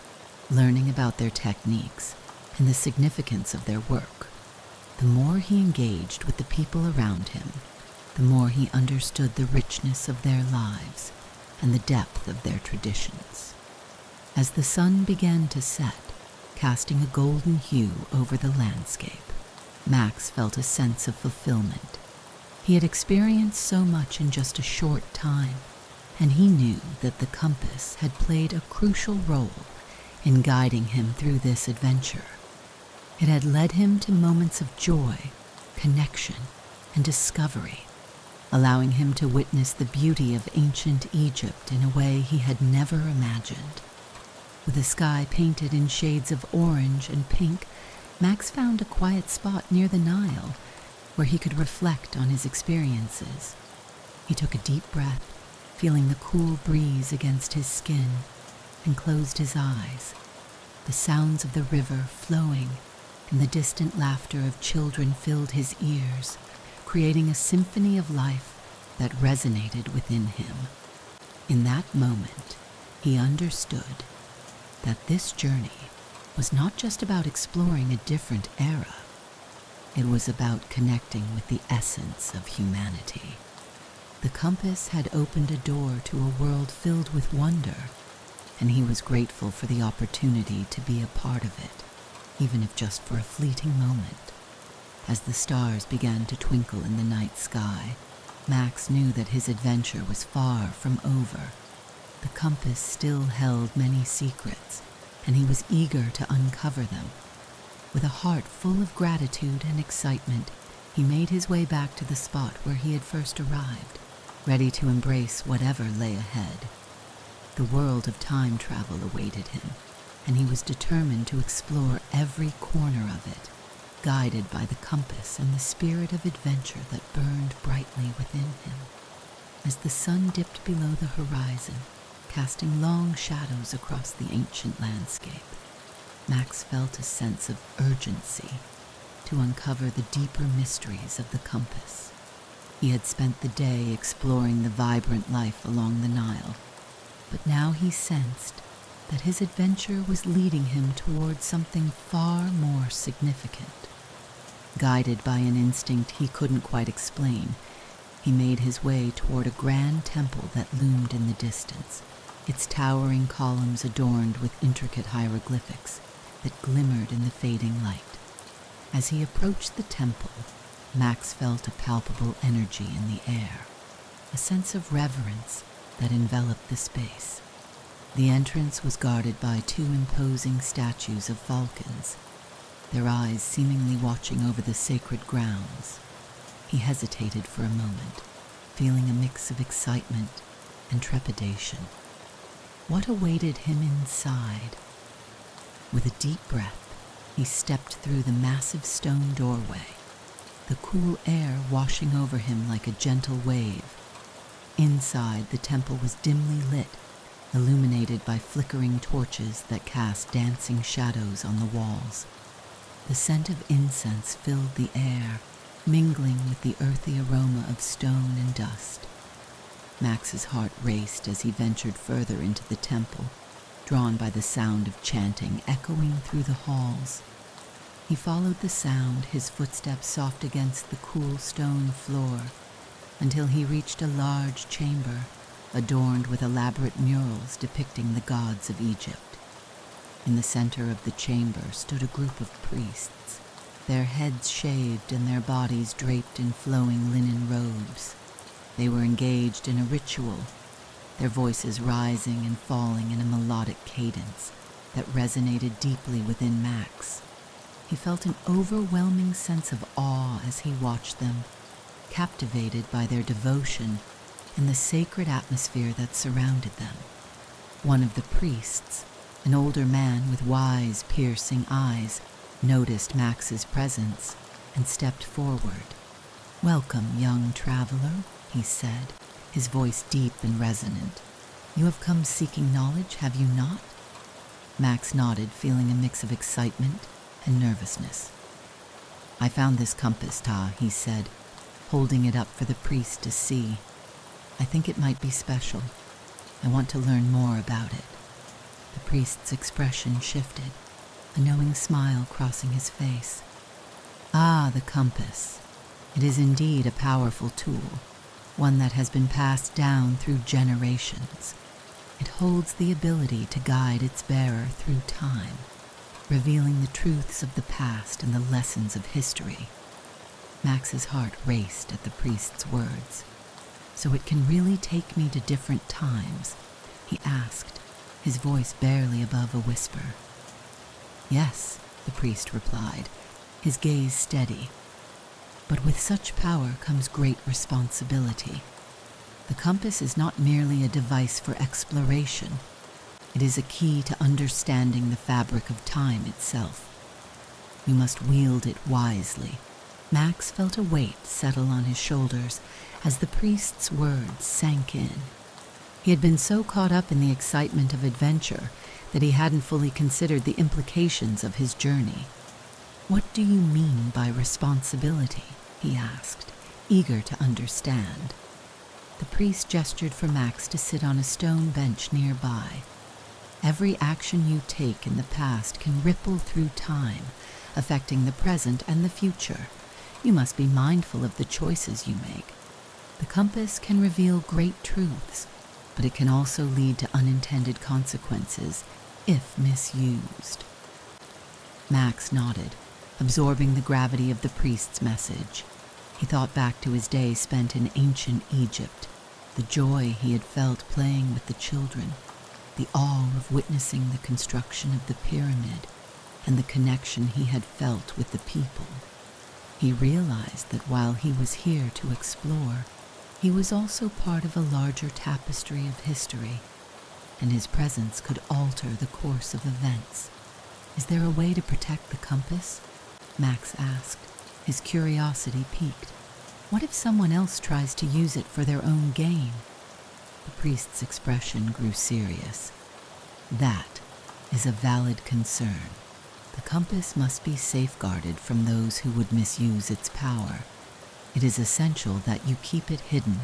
learning about their techniques and the significance of their work. The more he engaged with the people around him, the more he understood the richness of their lives and the depth of their traditions. As the sun began to set, casting a golden hue over the landscape, Max felt a sense of fulfillment. He had experienced so much in just a short time, and he knew that the compass had played a crucial role in guiding him through this adventure. It had led him to moments of joy, connection, and discovery, allowing him to witness the beauty of ancient Egypt in a way he had never imagined. With the sky painted in shades of orange and pink, Max found a quiet spot near the Nile where he could reflect on his experiences. He took a deep breath, feeling the cool breeze against his skin, and closed his eyes. The sounds of the river flowing and the distant laughter of children filled his ears, creating a symphony of life that resonated within him. In that moment, he understood that this journey was not just about exploring a different era. It was about connecting with the essence of humanity. The compass had opened a door to a world filled with wonder, and he was grateful for the opportunity to be a part of it, even if just for a fleeting moment. As the stars began to twinkle in the night sky, Max knew that his adventure was far from over. The compass still held many secrets, and he was eager to uncover them. With a heart full of gratitude and excitement, he made his way back to the spot where he had first arrived, ready to embrace whatever lay ahead. The world of time travel awaited him, and he was determined to explore every corner of it, guided by the compass and the spirit of adventure that burned brightly within him. As the sun dipped below the horizon, casting long shadows across the ancient landscape, Max felt a sense of urgency to uncover the deeper mysteries of the compass. He had spent the day exploring the vibrant life along the Nile, but now he sensed that his adventure was leading him towards something far more significant. Guided by an instinct he couldn't quite explain, he made his way toward a grand temple that loomed in the distance, its towering columns adorned with intricate hieroglyphics that glimmered in the fading light. As he approached the temple, Max felt a palpable energy in the air, a sense of reverence that enveloped the space. The entrance was guarded by two imposing statues of falcons, their eyes seemingly watching over the sacred grounds. He hesitated for a moment, feeling a mix of excitement and trepidation. What awaited him inside? With a deep breath, he stepped through the massive stone doorway, the cool air washing over him like a gentle wave. Inside, the temple was dimly lit, illuminated by flickering torches that cast dancing shadows on the walls. The scent of incense filled the air, mingling with the earthy aroma of stone and dust. Max's heart raced as he ventured further into the temple, drawn by the sound of chanting echoing through the halls. He followed the sound, his footsteps soft against the cool stone floor, until he reached a large chamber adorned with elaborate murals depicting the gods of Egypt. In the center of the chamber stood a group of priests, their heads shaved and their bodies draped in flowing linen robes. They were engaged in a ritual, their voices rising and falling in a melodic cadence that resonated deeply within Max. He felt an overwhelming sense of awe as he watched them, captivated by their devotion and the sacred atmosphere that surrounded them. One of the priests, an older man with wise, piercing eyes, noticed Max's presence and stepped forward. "Welcome, young traveler," he said, his voice deep and resonant. "You have come seeking knowledge, have you not?" Max nodded, feeling a mix of excitement and nervousness. "I found this compass, Ta," he said, holding it up for the priest to see. "I think it might be special. I want to learn more about it." The priest's expression shifted, a knowing smile crossing his face. "Ah, the compass. It is indeed a powerful tool, one that has been passed down through generations. It holds the ability to guide its bearer through time, revealing the truths of the past and the lessons of history." Max's heart raced at the priest's words. "So it can really take me to different times?" he asked, his voice barely above a whisper. "Yes," the priest replied, his gaze steady. "But with such power comes great responsibility. The compass is not merely a device for exploration. It is a key to understanding the fabric of time itself. You must wield it wisely." Max felt a weight settle on his shoulders as the priest's words sank in. He had been so caught up in the excitement of adventure that he hadn't fully considered the implications of his journey. "What do you mean by responsibility?" he asked, eager to understand. The priest gestured for Max to sit on a stone bench nearby. "Every action you take in the past can ripple through time, affecting the present and the future. You must be mindful of the choices you make. The compass can reveal great truths, but it can also lead to unintended consequences if misused." Max nodded, absorbing the gravity of the priest's message. He thought back to his day spent in ancient Egypt, the joy he had felt playing with the children, the awe of witnessing the construction of the pyramid, and the connection he had felt with the people. He realized that while he was here to explore, he was also part of a larger tapestry of history, and his presence could alter the course of events. "Is there a way to protect the compass?" Max asked, his curiosity piqued. "What if someone else tries to use it for their own gain?" The priest's expression grew serious. "That is a valid concern. The compass must be safeguarded from those who would misuse its power. It is essential that you keep it hidden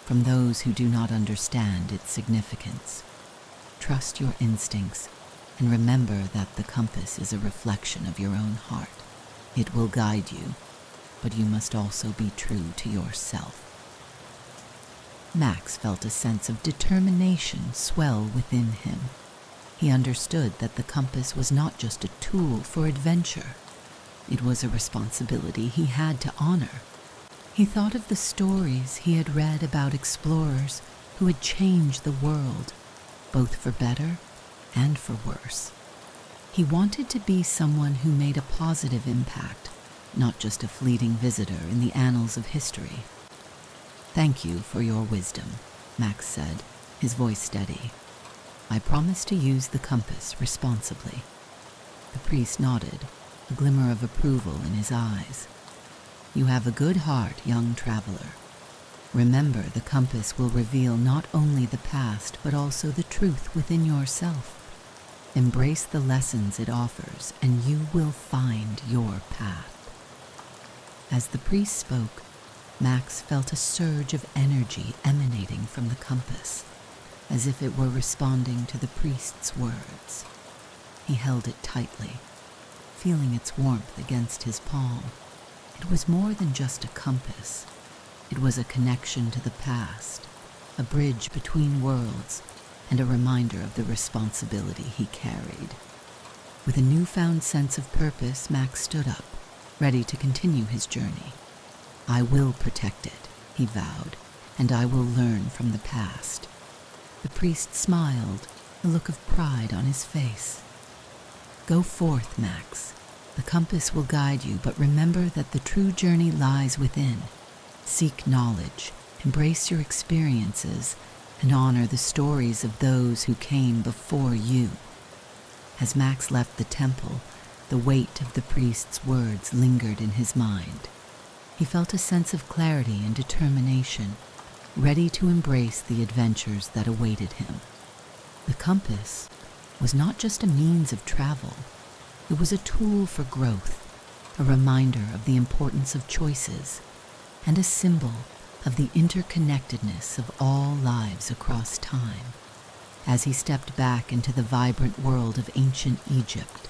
from those who do not understand its significance. Trust your instincts and remember that the compass is a reflection of your own heart. It will guide you, but you must also be true to yourself." Max felt a sense of determination swell within him. He understood that the compass was not just a tool for adventure. It was a responsibility he had to honor. He thought of the stories he had read about explorers who had changed the world, both for better and for worse. He wanted to be someone who made a positive impact, not just a fleeting visitor in the annals of history. "Thank you for your wisdom," Max said, his voice steady. "I promise to use the compass responsibly." The priest nodded, a glimmer of approval in his eyes. "You have a good heart, young traveler. Remember, the compass will reveal not only the past, but also the truth within yourself. Embrace the lessons it offers, and you will find your path." As the priest spoke, Max felt a surge of energy emanating from the compass, as if it were responding to the priest's words. He held it tightly, feeling its warmth against his palm. It was more than just a compass. It was a connection to the past, a bridge between worlds, and a reminder of the responsibility he carried. With a newfound sense of purpose, Max stood up, ready to continue his journey. "I will protect it," he vowed, "and I will learn from the past." The priest smiled, a look of pride on his face. "Go forth, Max. The compass will guide you, but remember that the true journey lies within. Seek knowledge, embrace your experiences, and honor the stories of those who came before you." As Max left the temple, the weight of the priest's words lingered in his mind. He felt a sense of clarity and determination, ready to embrace the adventures that awaited him. The compass was not just a means of travel. It was a tool for growth, a reminder of the importance of choices, and a symbol of the interconnectedness of all lives across time. As he stepped back into the vibrant world of ancient Egypt,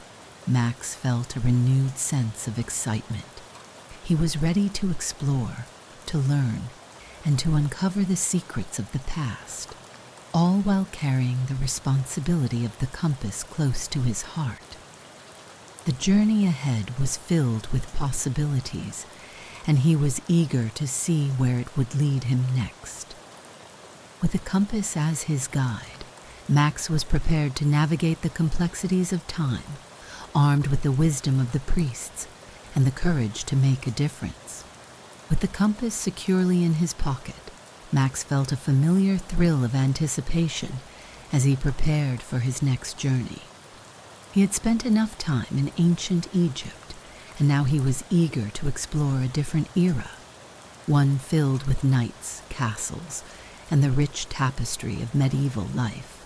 Max felt a renewed sense of excitement. He was ready to explore, to learn, and to uncover the secrets of the past, all while carrying the responsibility of the compass close to his heart. The journey ahead was filled with possibilities, and he was eager to see where it would lead him next. With the compass as his guide, Max was prepared to navigate the complexities of time, armed with the wisdom of the priests and the courage to make a difference. With the compass securely in his pocket, Max felt a familiar thrill of anticipation as he prepared for his next journey. He had spent enough time in ancient Egypt, and now he was eager to explore a different era, one filled with knights, castles, and the rich tapestry of medieval life.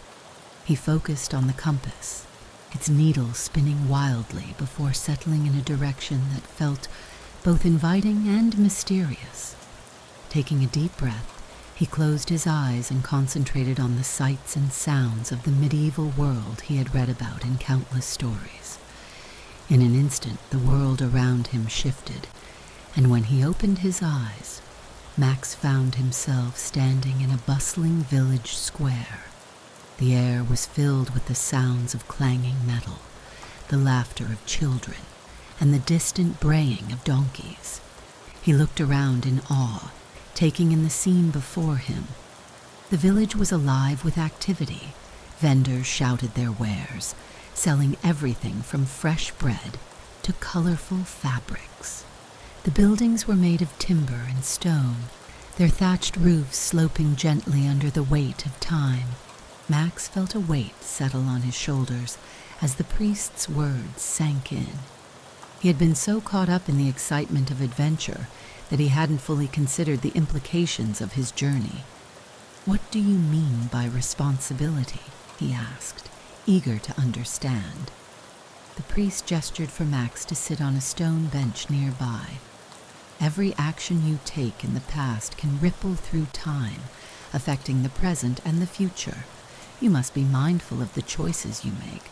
He focused on the compass, its needle spinning wildly before settling in a direction that felt both inviting and mysterious. Taking a deep breath, he closed his eyes and concentrated on the sights and sounds of the medieval world he had read about in countless stories. In an instant, the world around him shifted, and when he opened his eyes, Max found himself standing in a bustling village square. The air was filled with the sounds of clanging metal, the laughter of children, and the distant braying of donkeys. He looked around in awe, taking in the scene before him. The village was alive with activity. Vendors shouted their wares, selling everything from fresh bread to colorful fabrics. The buildings were made of timber and stone, their thatched roofs sloping gently under the weight of time. Max felt a weight settle on his shoulders as the priest's words sank in. He had been so caught up in the excitement of adventure that he hadn't fully considered the implications of his journey. "What do you mean by responsibility?" he asked, eager to understand. The priest gestured for Max to sit on a stone bench nearby. "Every action you take in the past can ripple through time, affecting the present and the future. You must be mindful of the choices you make.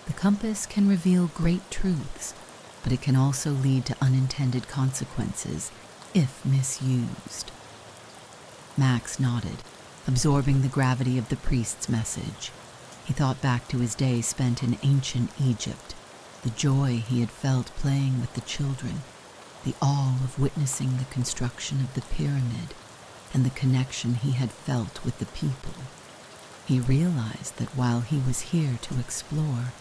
The compass can reveal great truths, but it can also lead to unintended consequences if misused." Max nodded, absorbing the gravity of the priest's message. He thought back to his day spent in ancient Egypt, the joy he had felt playing with the children, the awe of witnessing the construction of the pyramid, and the connection he had felt with the people. He realized that while he was here to explore,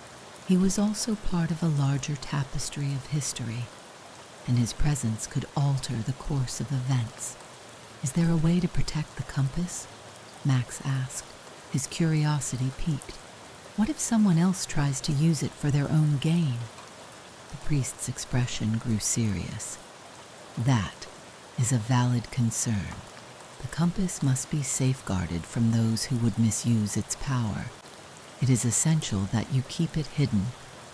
he was also part of a larger tapestry of history, and his presence could alter the course of events. "Is there a way to protect the compass?" Max asked, his curiosity piqued. "What if someone else tries to use it for their own gain?" The priest's expression grew serious. "That is a valid concern. The compass must be safeguarded from those who would misuse its power. It is essential that you keep it hidden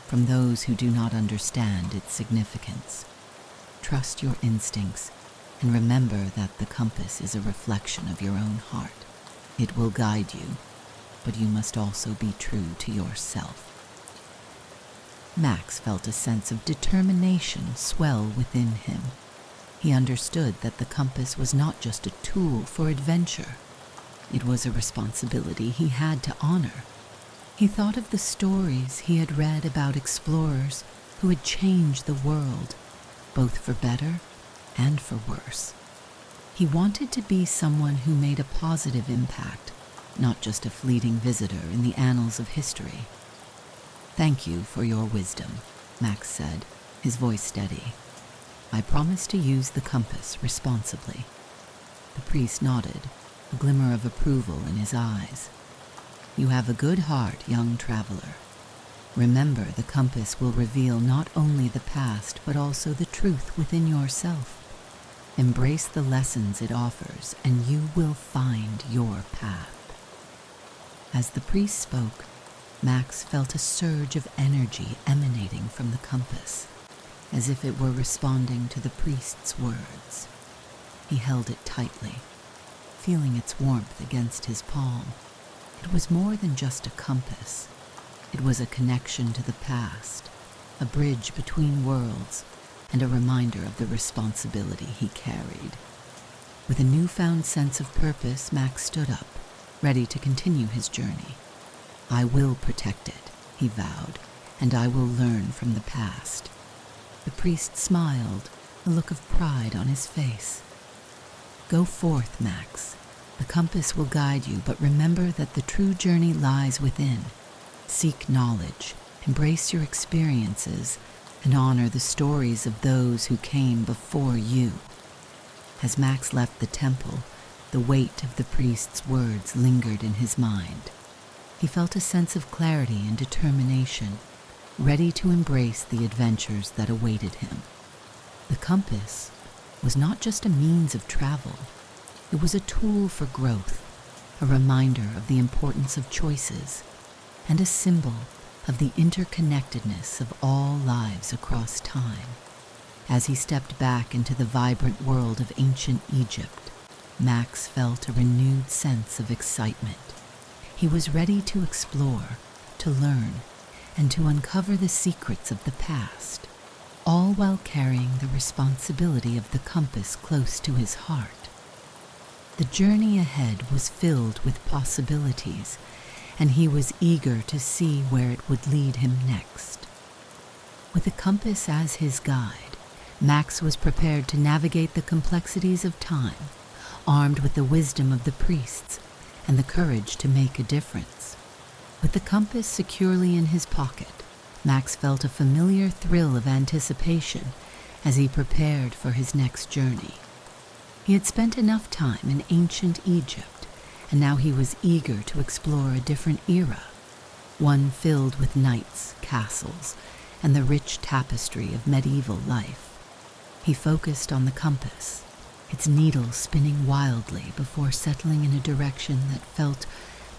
from those who do not understand its significance. Trust your instincts and remember that the compass is a reflection of your own heart. It will guide you, but you must also be true to yourself." Max felt a sense of determination swell within him. He understood that the compass was not just a tool for adventure. It was a responsibility he had to honor. He thought of the stories he had read about explorers who had changed the world, both for better and for worse. He wanted to be someone who made a positive impact, not just a fleeting visitor in the annals of history. "Thank you for your wisdom," Max said, his voice steady. "I promise to use the compass responsibly." The priest nodded, a glimmer of approval in his eyes. "You have a good heart, young traveler. Remember, the compass will reveal not only the past, but also the truth within yourself. Embrace the lessons it offers, and you will find your path." As the priest spoke, Max felt a surge of energy emanating from the compass, as if it were responding to the priest's words. He held it tightly, feeling its warmth against his palm. It was more than just a compass. It was a connection to the past, a bridge between worlds, and a reminder of the responsibility he carried. With a newfound sense of purpose, Max stood up, ready to continue his journey. "I will protect it," he vowed, "and I will learn from the past." The priest smiled, a look of pride on his face. "Go forth, Max. The compass will guide you, but remember that the true journey lies within. Seek knowledge, embrace your experiences, and honor the stories of those who came before you." As Max left the temple, the weight of the priest's words lingered in his mind. He felt a sense of clarity and determination, ready to embrace the adventures that awaited him. The compass was not just a means of travel. It was a tool for growth, a reminder of the importance of choices, and a symbol of the interconnectedness of all lives across time. As he stepped back into the vibrant world of ancient Egypt, Max felt a renewed sense of excitement. He was ready to explore, to learn, and to uncover the secrets of the past, all while carrying the responsibility of the compass close to his heart. The journey ahead was filled with possibilities, and he was eager to see where it would lead him next. With the compass as his guide, Max was prepared to navigate the complexities of time, armed with the wisdom of the priests and the courage to make a difference. With the compass securely in his pocket, Max felt a familiar thrill of anticipation as he prepared for his next journey. He had spent enough time in ancient Egypt, and now he was eager to explore a different era, one filled with knights, castles, and the rich tapestry of medieval life. He focused on the compass, its needle spinning wildly before settling in a direction that felt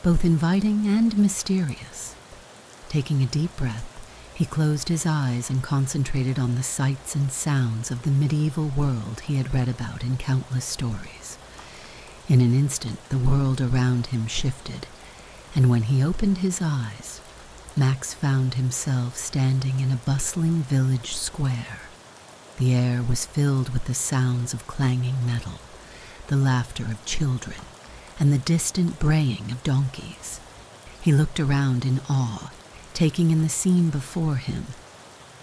both inviting and mysterious. Taking a deep breath, he closed his eyes and concentrated on the sights and sounds of the medieval world he had read about in countless stories. In an instant, the world around him shifted, and when he opened his eyes, Max found himself standing in a bustling village square. The air was filled with the sounds of clanging metal, the laughter of children, and the distant braying of donkeys. He looked around in awe, taking in the scene before him.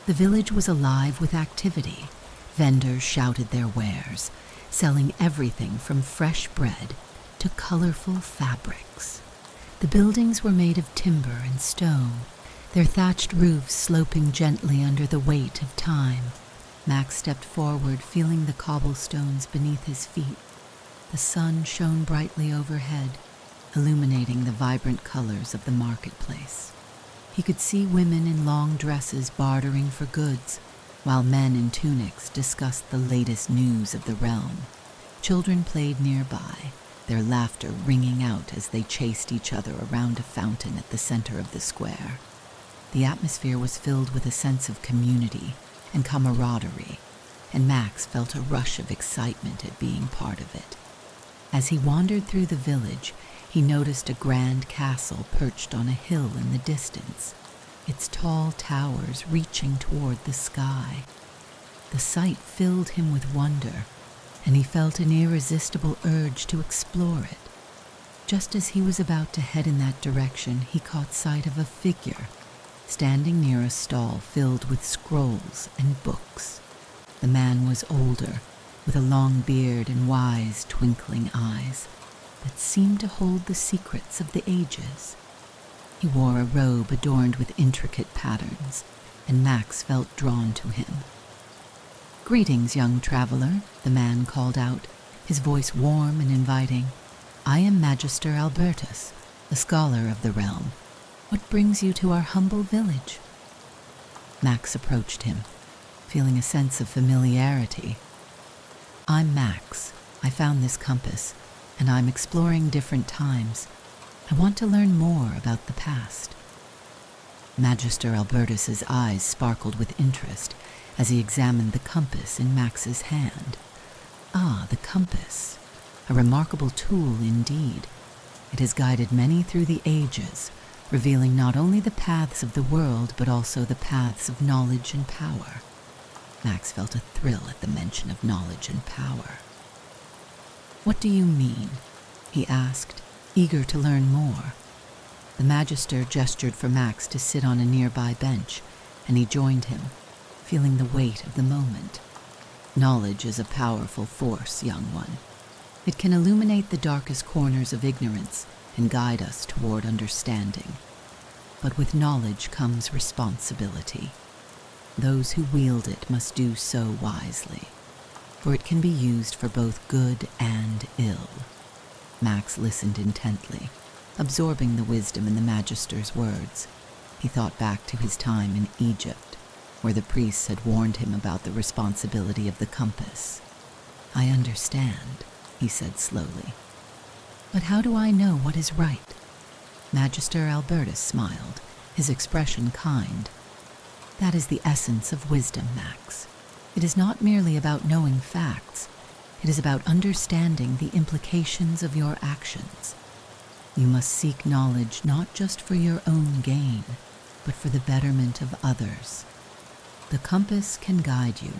The village was alive with activity. Vendors shouted their wares, selling everything from fresh bread to colorful fabrics. The buildings were made of timber and stone, their thatched roofs sloping gently under the weight of time. Max stepped forward, feeling the cobblestones beneath his feet. The sun shone brightly overhead, illuminating the vibrant colors of the marketplace. He could see women in long dresses bartering for goods, while men in tunics discussed the latest news of the realm. Children played nearby, their laughter ringing out as they chased each other around a fountain at the center of the square. The atmosphere was filled with a sense of community and camaraderie, and Max felt a rush of excitement at being part of it. As he wandered through the village, he noticed a grand castle perched on a hill in the distance, its tall towers reaching toward the sky. The sight filled him with wonder, and he felt an irresistible urge to explore it. Just as he was about to head in that direction, he caught sight of a figure standing near a stall filled with scrolls and books. The man was older, with a long beard and wise, twinkling eyes. that seemed to hold the secrets of the ages. He wore a robe adorned with intricate patterns, and Max felt drawn to him. "Greetings, young traveler," the man called out, his voice warm and inviting. "I am Magister Albertus, a scholar of the realm. What brings you to our humble village?" Max approached him, feeling a sense of familiarity. "I'm Max. I found this compass, and I'm exploring different times. I want to learn more about the past." Magister Albertus's eyes sparkled with interest as he examined the compass in Max's hand. Ah, the compass. A remarkable tool indeed. It has guided many through the ages, revealing not only the paths of the world, but also the paths of knowledge and power. Max felt a thrill at the mention of knowledge and power. "What do you mean?" he asked, eager to learn more. The Magister gestured for Max to sit on a nearby bench, and he joined him, feeling the weight of the moment. "Knowledge is a powerful force, young one. It can illuminate the darkest corners of ignorance and guide us toward understanding. But with knowledge comes responsibility. Those who wield it must do so wisely, for it can be used for both good and ill." Max listened intently, absorbing the wisdom in the Magister's words. He thought back to his time in Egypt, where the priests had warned him about the responsibility of the compass. "I understand," he said slowly. "But how do I know what is right?" Magister Albertus smiled, his expression kind. "That is the essence of wisdom, Max. It is not merely about knowing facts. It is about understanding the implications of your actions. You must seek knowledge not just for your own gain, but for the betterment of others. The compass can guide you,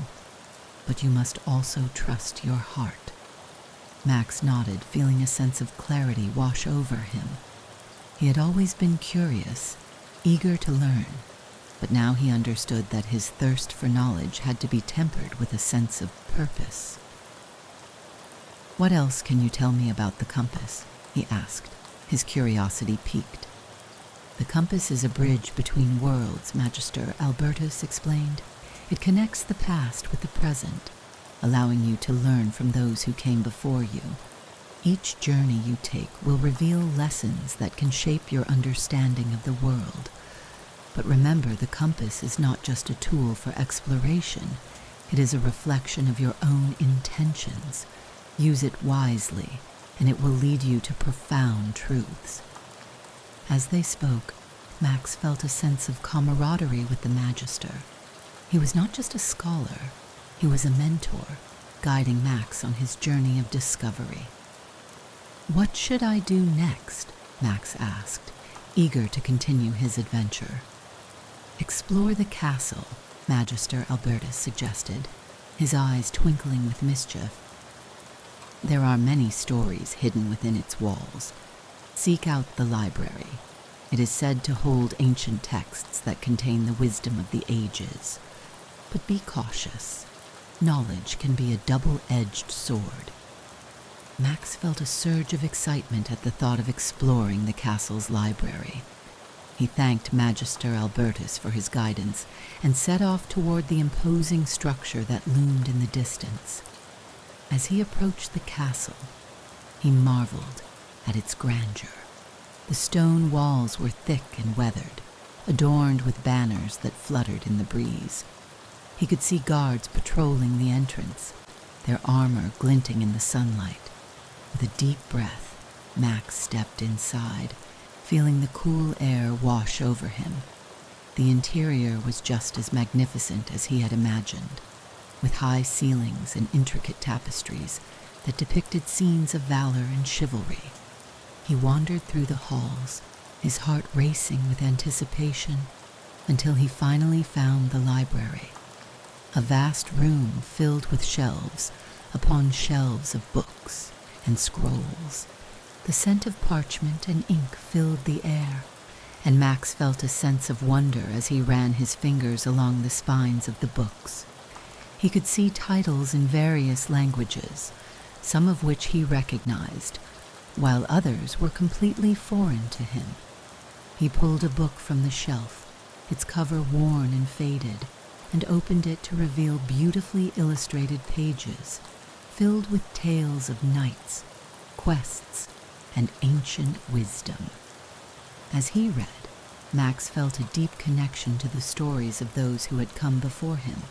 but you must also trust your heart." Max nodded, feeling a sense of clarity wash over him. He had always been curious, eager to learn, but now he understood that his thirst for knowledge had to be tempered with a sense of purpose. "What else can you tell me about the compass?" he asked, his curiosity piqued. "The compass is a bridge between worlds," Magister Albertus explained. "It connects the past with the present, allowing you to learn from those who came before you. Each journey you take will reveal lessons that can shape your understanding of the world. But remember, the compass is not just a tool for exploration. It is a reflection of your own intentions. Use it wisely, and it will lead you to profound truths." As they spoke, Max felt a sense of camaraderie with the Magister. He was not just a scholar, he was a mentor, guiding Max on his journey of discovery. "What should I do next?" Max asked, eager to continue his adventure. "Explore the castle," Magister Albertus suggested, his eyes twinkling with mischief. "There are many stories hidden within its walls. Seek out the library. It is said to hold ancient texts that contain the wisdom of the ages. But be cautious. Knowledge can be a double-edged sword." Max felt a surge of excitement at the thought of exploring the castle's library. He thanked Magister Albertus for his guidance and set off toward the imposing structure that loomed in the distance. As he approached the castle, he marveled at its grandeur. The stone walls were thick and weathered, adorned with banners that fluttered in the breeze. He could see guards patrolling the entrance, their armor glinting in the sunlight. With a deep breath, Max stepped inside, feeling the cool air wash over him. The interior was just as magnificent as he had imagined, with high ceilings and intricate tapestries that depicted scenes of valor and chivalry. He wandered through the halls, his heart racing with anticipation, until he finally found the library. A vast room filled with shelves upon shelves of books and scrolls. The scent of parchment and ink filled the air, and Max felt a sense of wonder as he ran his fingers along the spines of the books. He could see titles in various languages, some of which he recognized, while others were completely foreign to him. He pulled a book from the shelf, its cover worn and faded, and opened it to reveal beautifully illustrated pages filled with tales of knights, quests, and ancient wisdom. As he read, Max felt a deep connection to the stories of those who had come before him.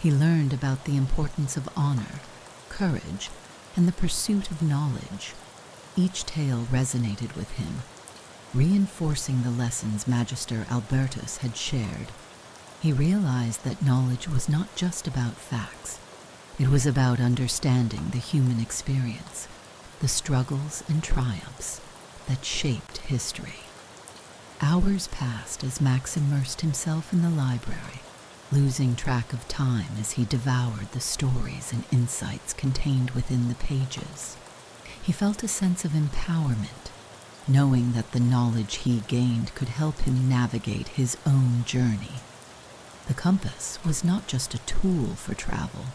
He learned about the importance of honor, courage, and the pursuit of knowledge. Each tale resonated with him, reinforcing the lessons Magister Albertus had shared. He realized that knowledge was not just about facts. It was about understanding the human experience, the struggles and triumphs that shaped history. Hours passed as Max immersed himself in the library, losing track of time as he devoured the stories and insights contained within the pages. He felt a sense of empowerment, knowing that the knowledge he gained could help him navigate his own journey. The compass was not just a tool for travel,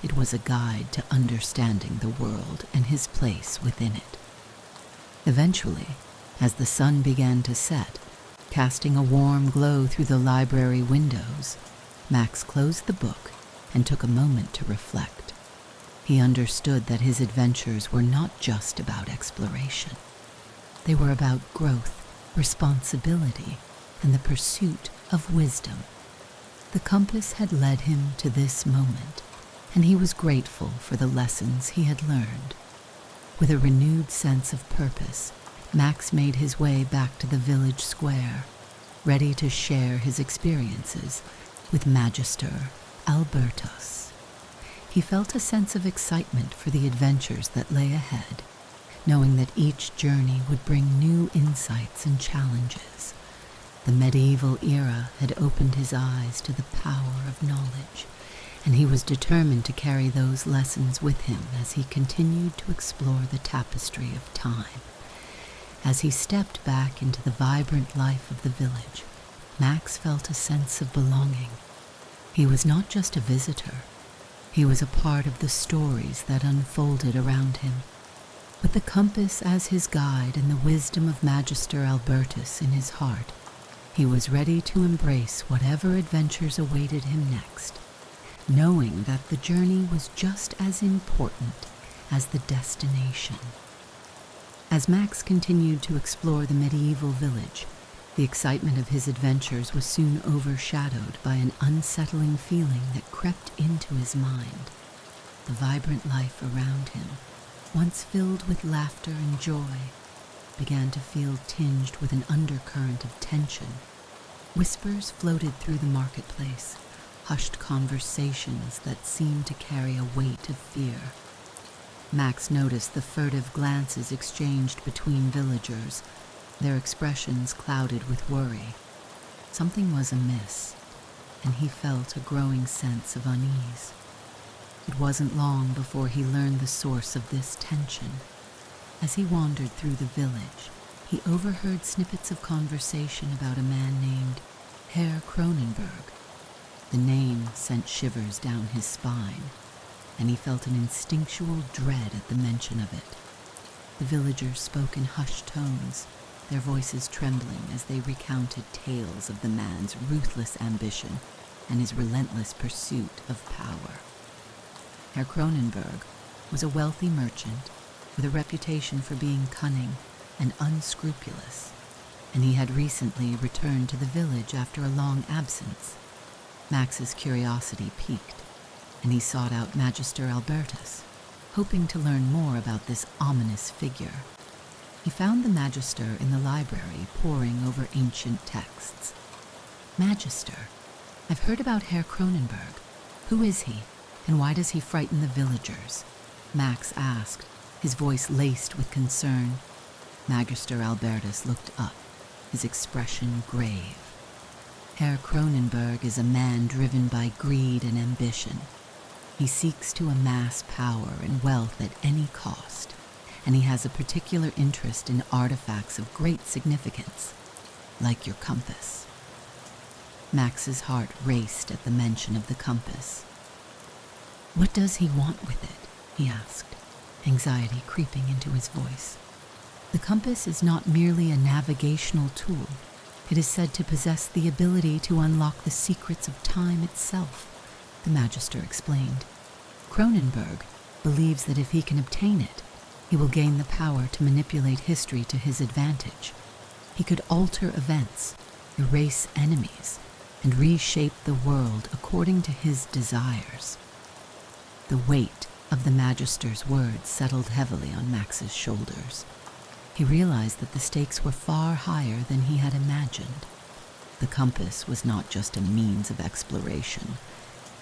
it was a guide to understanding the world and his place within it. Eventually, as the sun began to set, casting a warm glow through the library windows, Max closed the book and took a moment to reflect. He understood that his adventures were not just about exploration. They were about growth, responsibility, and the pursuit of wisdom. The compass had led him to this moment, and he was grateful for the lessons he had learned. With a renewed sense of purpose, Max made his way back to the village square, ready to share his experiences with Magister Albertus. He felt a sense of excitement for the adventures that lay ahead, knowing that each journey would bring new insights and challenges. The medieval era had opened his eyes to the power of knowledge, and he was determined to carry those lessons with him as he continued to explore the tapestry of time. As he stepped back into the vibrant life of the village, Max felt a sense of belonging. He was not just a visitor. He was a part of the stories that unfolded around him. With the compass as his guide and the wisdom of Magister Albertus in his heart, he was ready to embrace whatever adventures awaited him next, knowing that the journey was just as important as the destination. As Max continued to explore the medieval village, the excitement of his adventures was soon overshadowed by an unsettling feeling that crept into his mind. The vibrant life around him, once filled with laughter and joy, began to feel tinged with an undercurrent of tension. Whispers floated through the marketplace, hushed conversations that seemed to carry a weight of fear. Max noticed the furtive glances exchanged between villagers, their expressions clouded with worry. Something was amiss, and he felt a growing sense of unease. It wasn't long before he learned the source of this tension. As he wandered through the village, he overheard snippets of conversation about a man named Herr Kronenberg. The name sent shivers down his spine, and he felt an instinctual dread at the mention of it. The villagers spoke in hushed tones, their voices trembling as they recounted tales of the man's ruthless ambition and his relentless pursuit of power. Herr Kronenberg was a wealthy merchant with a reputation for being cunning and unscrupulous, and he had recently returned to the village after a long absence. Max's curiosity piqued, and he sought out Magister Albertus, hoping to learn more about this ominous figure. He found the Magister in the library poring over ancient texts. "Magister, I've heard about Herr Kronenberg. Who is he, and why does he frighten the villagers?" Max asked, his voice laced with concern. Magister Albertus looked up, his expression grave. "Herr Kronenberg is a man driven by greed and ambition. He seeks to amass power and wealth at any cost, and he has a particular interest in artifacts of great significance, like your compass." Max's heart raced at the mention of the compass. "What does he want with it?" he asked, anxiety creeping into his voice. The compass is not merely a navigational tool. It is said to possess the ability to unlock the secrets of time itself, the Magister explained. Cronenberg believes that if he can obtain it, he will gain the power to manipulate history to his advantage. He could alter events, erase enemies, and reshape the world according to his desires. The weight of the Magister's words settled heavily on Max's shoulders. He realized that the stakes were far higher than he had imagined. The compass was not just a means of exploration.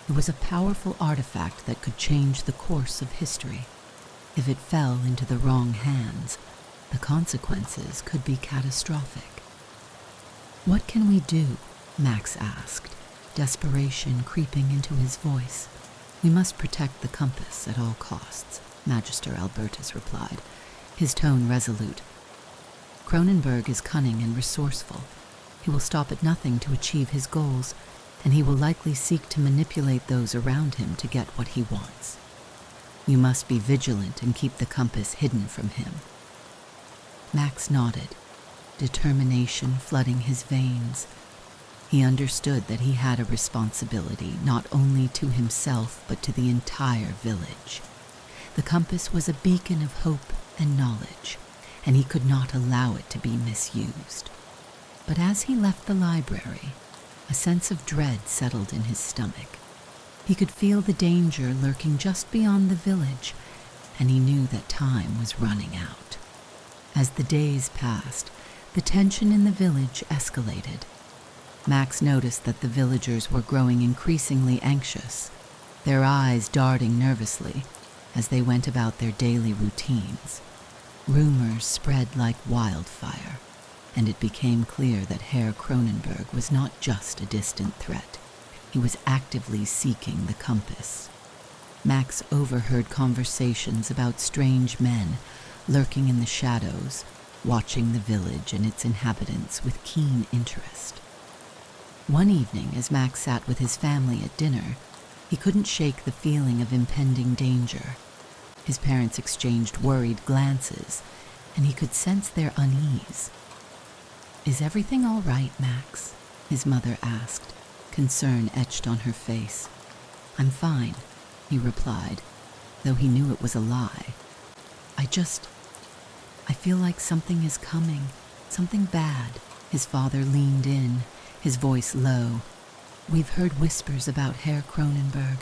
It was a powerful artifact that could change the course of history. If it fell into the wrong hands, the consequences could be catastrophic. "What can we do?" Max asked, desperation creeping into his voice. "We must protect the compass at all costs," Magister Albertus replied, his tone resolute. "Cronenberg is cunning and resourceful. He will stop at nothing to achieve his goals, and he will likely seek to manipulate those around him to get what he wants. You must be vigilant and keep the compass hidden from him." Max nodded, determination flooding his veins. He understood that he had a responsibility not only to himself but to the entire village. The compass was a beacon of hope and knowledge, and he could not allow it to be misused. But as he left the library, a sense of dread settled in his stomach. He could feel the danger lurking just beyond the village, and he knew that time was running out. As the days passed, the tension in the village escalated. Max noticed that the villagers were growing increasingly anxious, their eyes darting nervously as they went about their daily routines. Rumors spread like wildfire, and it became clear that Herr Cronenberg was not just a distant threat. He was actively seeking the compass. Max overheard conversations about strange men lurking in the shadows, watching the village and its inhabitants with keen interest. One evening, as Max sat with his family at dinner, he couldn't shake the feeling of impending danger. His parents exchanged worried glances, and he could sense their unease. "Is everything all right, Max?" his mother asked, concern etched on her face. "I'm fine," he replied, though he knew it was a lie. I feel like something is coming, something bad." His father leaned in, his voice low. "We've heard whispers about Herr Cronenberg.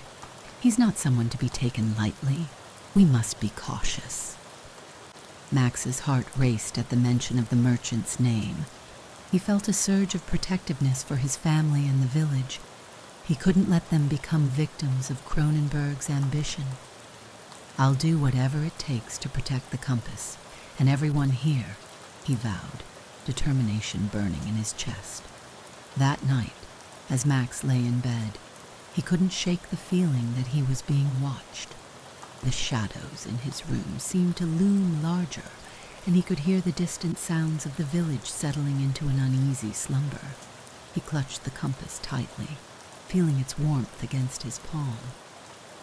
He's not someone to be taken lightly. We must be cautious." Max's heart raced at the mention of the merchant's name. He felt a surge of protectiveness for his family and the village. He couldn't let them become victims of Cronenberg's ambition. "I'll do whatever it takes to protect the compass, and everyone here," he vowed, determination burning in his chest. That night, as Max lay in bed, he couldn't shake the feeling that he was being watched. The shadows in his room seemed to loom larger, and he could hear the distant sounds of the village settling into an uneasy slumber. He clutched the compass tightly, feeling its warmth against his palm.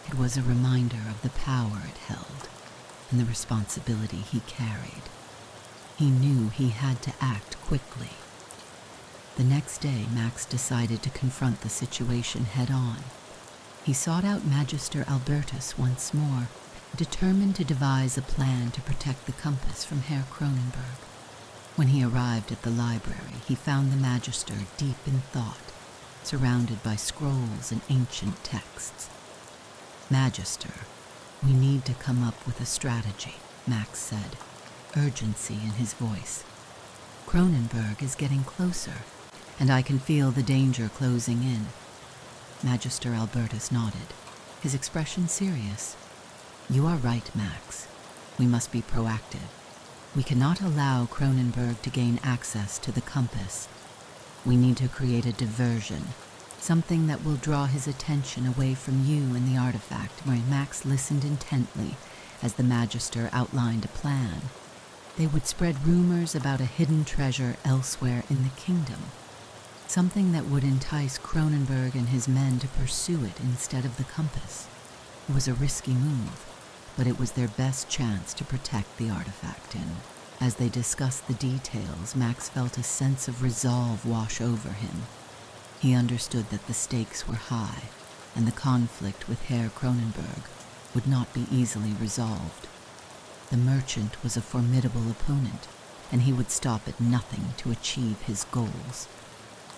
It was a reminder of the power it held and the responsibility he carried. He knew he had to act quickly. The next day, Max decided to confront the situation head-on. He sought out Magister Albertus once more, determined to devise a plan to protect the compass from Herr Cronenberg. When he arrived at the library, he found the Magister deep in thought, surrounded by scrolls and ancient texts. "Magister, we need to come up with a strategy," Max said, urgency in his voice. "Cronenberg is getting closer, and I can feel the danger closing in." Magister Albertus nodded, his expression serious. "You are right, Max. We must be proactive. We cannot allow Cronenberg to gain access to the compass. We need to create a diversion, something that will draw his attention away from you and the artifact." Max listened intently as the Magister outlined a plan. They would spread rumors about a hidden treasure elsewhere in the kingdom, something that would entice Cronenberg and his men to pursue it instead of the compass. It was a risky move, but it was their best chance to protect the artifact in. As they discussed the details, Max felt a sense of resolve wash over him. He understood that the stakes were high, and the conflict with Herr Kronenberg would not be easily resolved. The merchant was a formidable opponent, and he would stop at nothing to achieve his goals.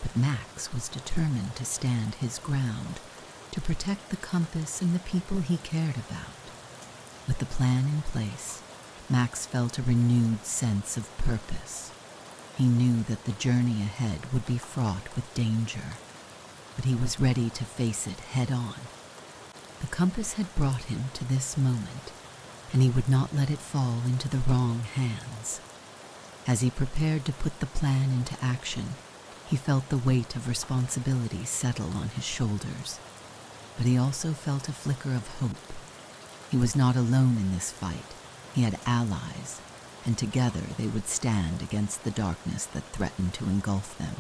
But Max was determined to stand his ground, to protect the compass and the people he cared about. With the plan in place, Max felt a renewed sense of purpose. He knew that the journey ahead would be fraught with danger, but he was ready to face it head-on. The compass had brought him to this moment, and he would not let it fall into the wrong hands. As he prepared to put the plan into action, he felt the weight of responsibility settle on his shoulders. But he also felt a flicker of hope. He was not alone in this fight. He had allies, and together they would stand against the darkness that threatened to engulf them.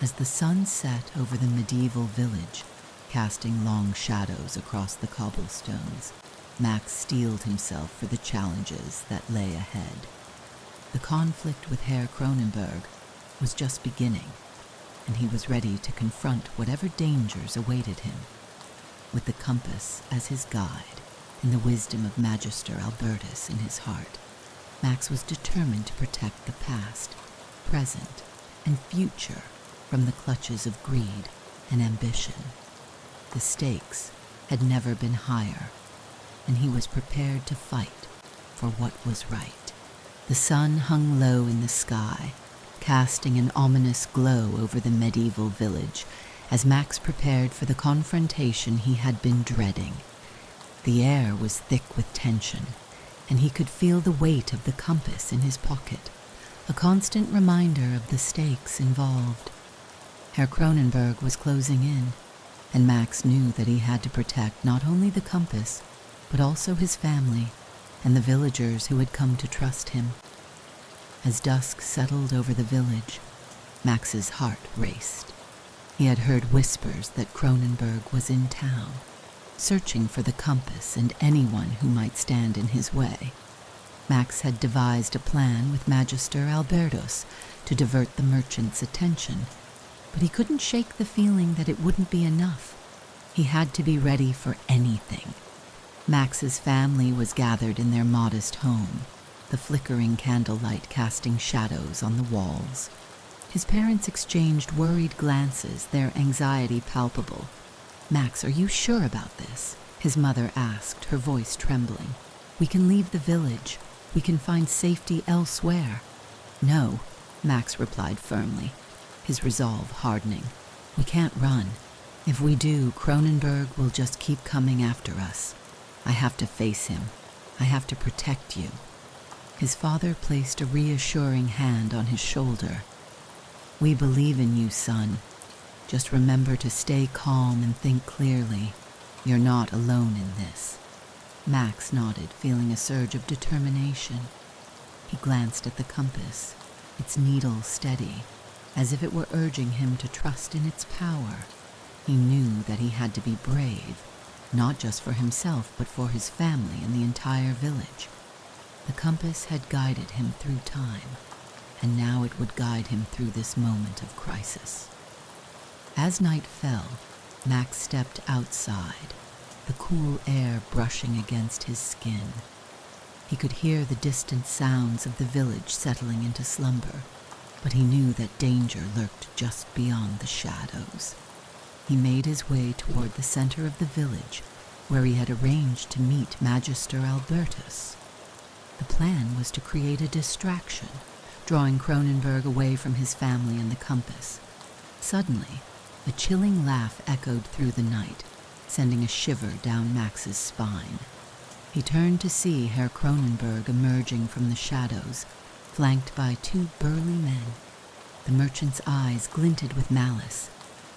As the sun set over the medieval village, casting long shadows across the cobblestones, Max steeled himself for the challenges that lay ahead. The conflict with Herr Kronenberg was just beginning, and he was ready to confront whatever dangers awaited him. With the compass as his guide and the wisdom of Magister Albertus in his heart, Max was determined to protect the past, present, and future from the clutches of greed and ambition. The stakes had never been higher, and he was prepared to fight for what was right. The sun hung low in the sky, casting an ominous glow over the medieval village as Max prepared for the confrontation he had been dreading. The air was thick with tension, and he could feel the weight of the compass in his pocket, a constant reminder of the stakes involved. Herr Kronenberg was closing in, and Max knew that he had to protect not only the compass, but also his family and the villagers who had come to trust him. As dusk settled over the village, Max's heart raced. He had heard whispers that Kronenberg was in town, searching for the compass and anyone who might stand in his way. Max had devised a plan with Magister Albertus to divert the merchant's attention, but he couldn't shake the feeling that it wouldn't be enough. He had to be ready for anything. Max's family was gathered in their modest home, the flickering candlelight casting shadows on the walls. His parents exchanged worried glances, their anxiety palpable. "Max, are you sure about this?" his mother asked, her voice trembling. "We can leave the village. We can find safety elsewhere." "No," Max replied firmly, his resolve hardening. "We can't run. If we do, Kronenberg will just keep coming after us. I have to face him. I have to protect you." His father placed a reassuring hand on his shoulder. "We believe in you, son. Just remember to stay calm and think clearly. You're not alone in this." Max nodded, feeling a surge of determination. He glanced at the compass, its needle steady, as if it were urging him to trust in its power. He knew that he had to be brave, not just for himself, but for his family and the entire village. The compass had guided him through time, and now it would guide him through this moment of crisis. As night fell, Max stepped outside, the cool air brushing against his skin. He could hear the distant sounds of the village settling into slumber, but he knew that danger lurked just beyond the shadows. He made his way toward the center of the village, where he had arranged to meet Magister Albertus. The plan was to create a distraction, drawing Kronenberg away from his family and the compass. Suddenly, a chilling laugh echoed through the night, sending a shiver down Max's spine. He turned to see Herr Kronenberg emerging from the shadows, flanked by two burly men. The merchant's eyes glinted with malice,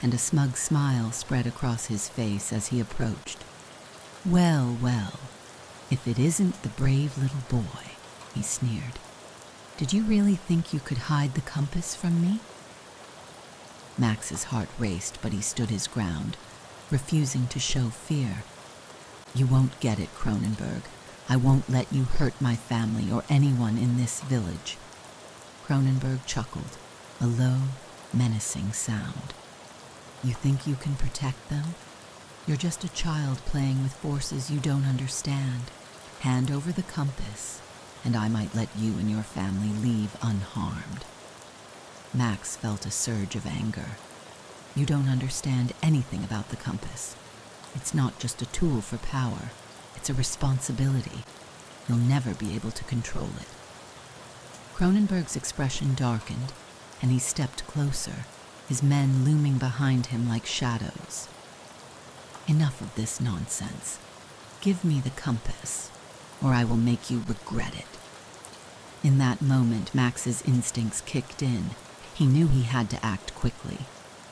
and a smug smile spread across his face as he approached. "Well, well, if it isn't the brave little boy," he sneered. "Did you really think you could hide the compass from me?" Max's heart raced, but he stood his ground, refusing to show fear. "You won't get it, Kronenberg. I won't let you hurt my family or anyone in this village." Cronenberg chuckled, a low, menacing sound. "You think you can protect them? You're just a child playing with forces you don't understand. Hand over the compass, and I might let you and your family leave unharmed." Max felt a surge of anger. "You don't understand anything about the compass. It's not just a tool for power. It's a responsibility. You'll never be able to control it." Cronenberg's expression darkened, and he stepped closer, his men looming behind him like shadows. "Enough of this nonsense. Give me the compass, or I will make you regret it." In that moment, Max's instincts kicked in. He knew he had to act quickly.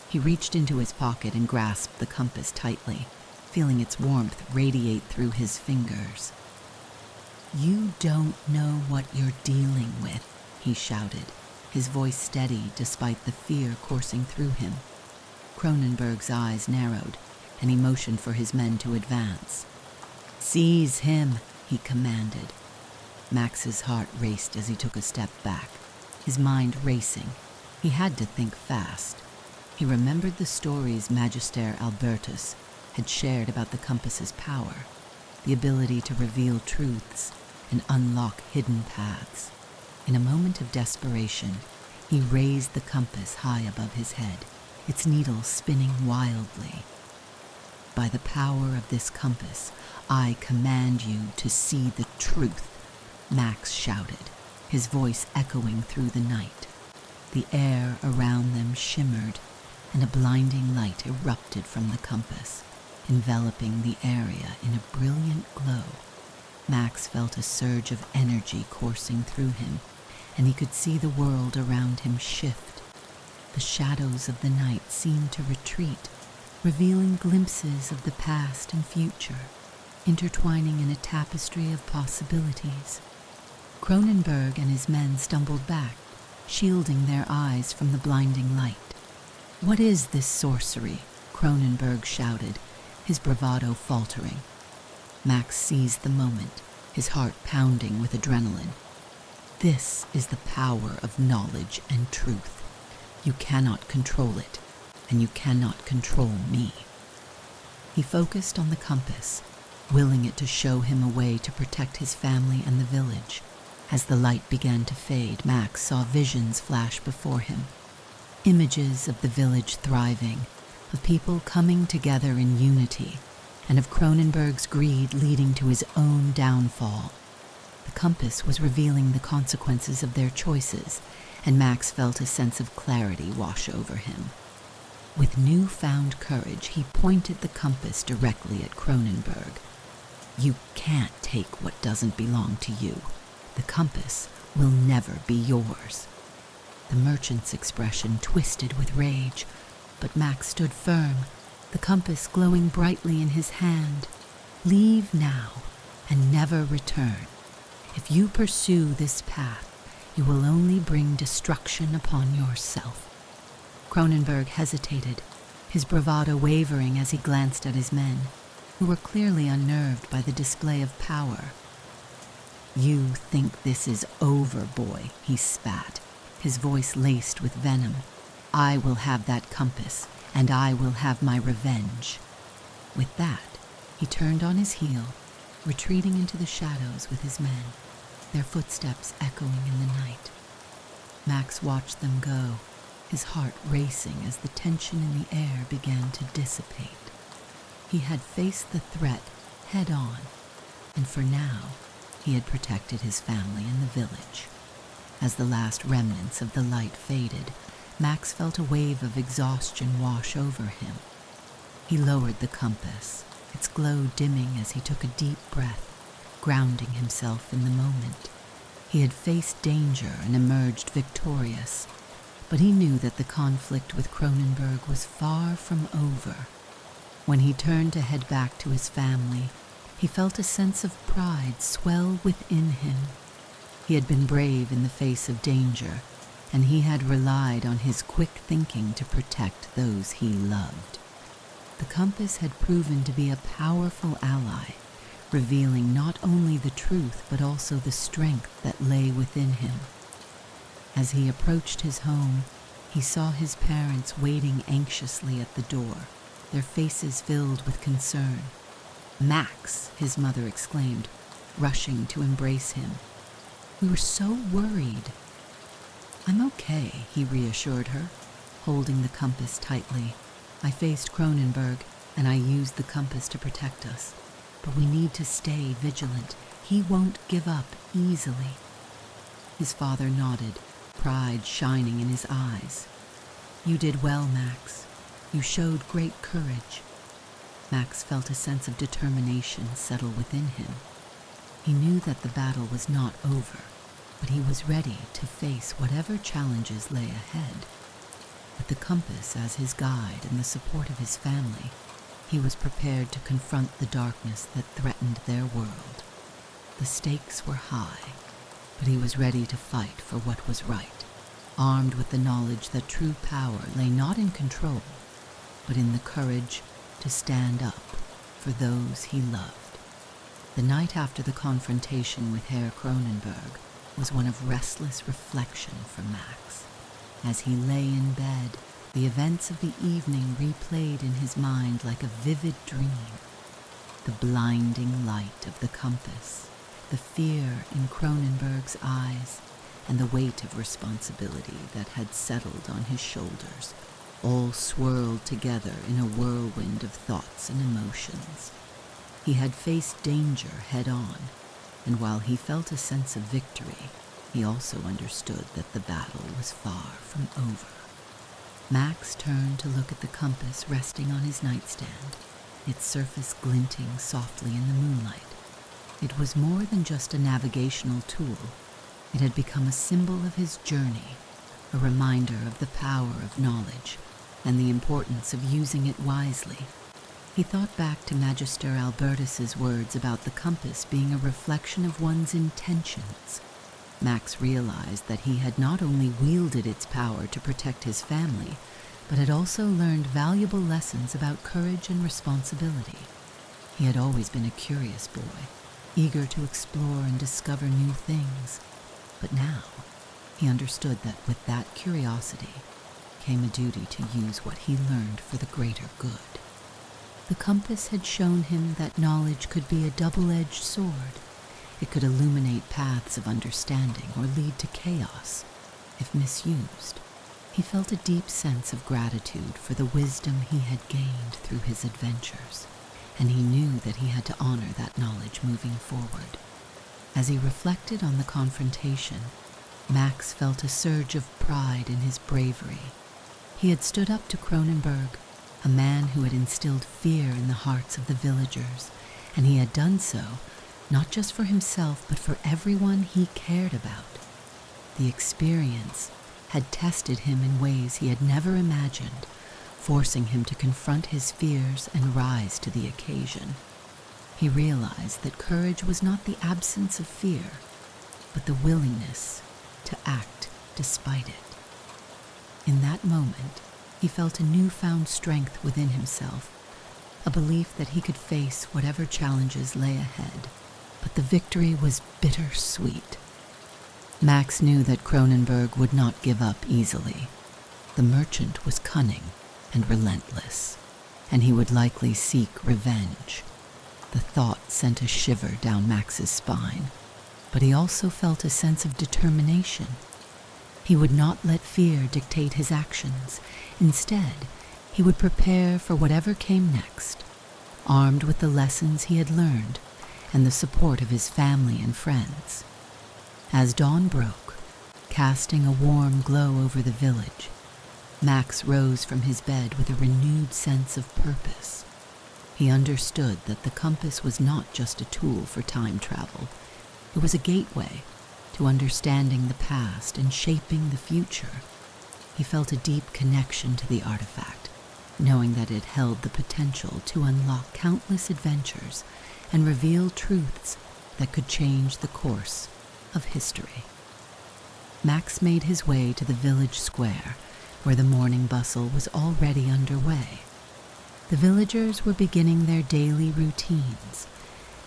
He reached into his pocket and grasped the compass tightly, feeling its warmth radiate through his fingers. "You don't know what you're dealing with," he shouted, his voice steady despite the fear coursing through him. Cronenberg's eyes narrowed, and he motioned for his men to advance. "Seize him," he commanded. Max's heart raced as he took a step back, his mind racing. He had to think fast. He remembered the stories Magister Albertus had shared about the compass's power, the ability to reveal truths and unlock hidden paths. In a moment of desperation, he raised the compass high above his head, its needle spinning wildly. "By the power of this compass, I command you to see the truth," Max shouted, his voice echoing through the night. The air around them shimmered, and a blinding light erupted from the compass, enveloping the area in a brilliant glow. Max felt a surge of energy coursing through him, and he could see the world around him shift. The shadows of the night seemed to retreat, revealing glimpses of the past and future, intertwining in a tapestry of possibilities. Cronenberg and his men stumbled back, shielding their eyes from the blinding light. "What is this sorcery?" Cronenberg shouted, his bravado faltering. Max seized the moment, his heart pounding with adrenaline. "This is the power of knowledge and truth. You cannot control it, and you cannot control me." He focused on the compass, willing it to show him a way to protect his family and the village. As the light began to fade, Max saw visions flash before him. Images of the village thriving, of people coming together in unity, and of Cronenberg's greed leading to his own downfall. The compass was revealing the consequences of their choices, and Max felt a sense of clarity wash over him. With newfound courage, he pointed the compass directly at Cronenberg. "You can't take what doesn't belong to you. The compass will never be yours." The merchant's expression twisted with rage, but Max stood firm, the compass glowing brightly in his hand. "Leave now and never return. If you pursue this path, you will only bring destruction upon yourself." Cronenberg hesitated, his bravado wavering as he glanced at his men, who were clearly unnerved by the display of power. "You think this is over, boy," he spat, his voice laced with venom. "I will have that compass, and I will have my revenge." With that, he turned on his heel, retreating into the shadows with his men, their footsteps echoing in the night. Max watched them go, his heart racing as the tension in the air began to dissipate. He had faced the threat head on, and for now, he had protected his family and the village. As the last remnants of the light faded, Max felt a wave of exhaustion wash over him. He lowered the compass, its glow dimming as he took a deep breath, grounding himself in the moment. He had faced danger and emerged victorious, but he knew that the conflict with Cronenberg was far from over. When he turned to head back to his family, he felt a sense of pride swell within him. He had been brave in the face of danger, and he had relied on his quick thinking to protect those he loved. The compass had proven to be a powerful ally, revealing not only the truth but also the strength that lay within him. As he approached his home, he saw his parents waiting anxiously at the door, their faces filled with concern. "Max," his mother exclaimed, rushing to embrace him. "We were so worried." "I'm okay," he reassured her, holding the compass tightly. "I faced Cronenberg, and I used the compass to protect us. But we need to stay vigilant. He won't give up easily." His father nodded, pride shining in his eyes. "You did well, Max. You showed great courage." Max felt a sense of determination settle within him. He knew that the battle was not over, but he was ready to face whatever challenges lay ahead. With the compass as his guide and the support of his family, he was prepared to confront the darkness that threatened their world. The stakes were high, but he was ready to fight for what was right, armed with the knowledge that true power lay not in control, but in the courage to stand up for those he loved. The night after the confrontation with Herr Cronenberg was one of restless reflection for Max. As he lay in bed, the events of the evening replayed in his mind like a vivid dream. The blinding light of the compass, the fear in Cronenberg's eyes, and the weight of responsibility that had settled on his shoulders, all swirled together in a whirlwind of thoughts and emotions. He had faced danger head-on, and while he felt a sense of victory, he also understood that the battle was far from over. Max turned to look at the compass resting on his nightstand, its surface glinting softly in the moonlight. It was more than just a navigational tool. It had become a symbol of his journey, a reminder of the power of knowledge and the importance of using it wisely. He thought back to Magister Albertus's words about the compass being a reflection of one's intentions. Max realized that he had not only wielded its power to protect his family, but had also learned valuable lessons about courage and responsibility. He had always been a curious boy, eager to explore and discover new things. But now, he understood that with that curiosity came a duty to use what he learned for the greater good. The compass had shown him that knowledge could be a double-edged sword. It could illuminate paths of understanding or lead to chaos, if misused. He felt a deep sense of gratitude for the wisdom he had gained through his adventures, and he knew that he had to honor that knowledge moving forward. As he reflected on the confrontation, Max felt a surge of pride in his bravery. He had stood up to Cronenberg, a man who had instilled fear in the hearts of the villagers, and he had done so not just for himself but for everyone he cared about. The experience had tested him in ways he had never imagined, forcing him to confront his fears and rise to the occasion. He realized that courage was not the absence of fear, but the willingness to act despite it. In that moment, he felt a newfound strength within himself, a belief that he could face whatever challenges lay ahead, but the victory was bittersweet. Max knew that Cronenberg would not give up easily. The merchant was cunning and relentless, and he would likely seek revenge. The thought sent a shiver down Max's spine, but he also felt a sense of determination. He would not let fear dictate his actions. Instead, he would prepare for whatever came next, armed with the lessons he had learned and the support of his family and friends. As dawn broke, casting a warm glow over the village, Max rose from his bed with a renewed sense of purpose. He understood that the compass was not just a tool for time travel. It was a gateway to understanding the past and shaping the future. He felt a deep connection to the artifact, knowing that it held the potential to unlock countless adventures and reveal truths that could change the course of history. Max made his way to the village square, where the morning bustle was already underway. The villagers were beginning their daily routines,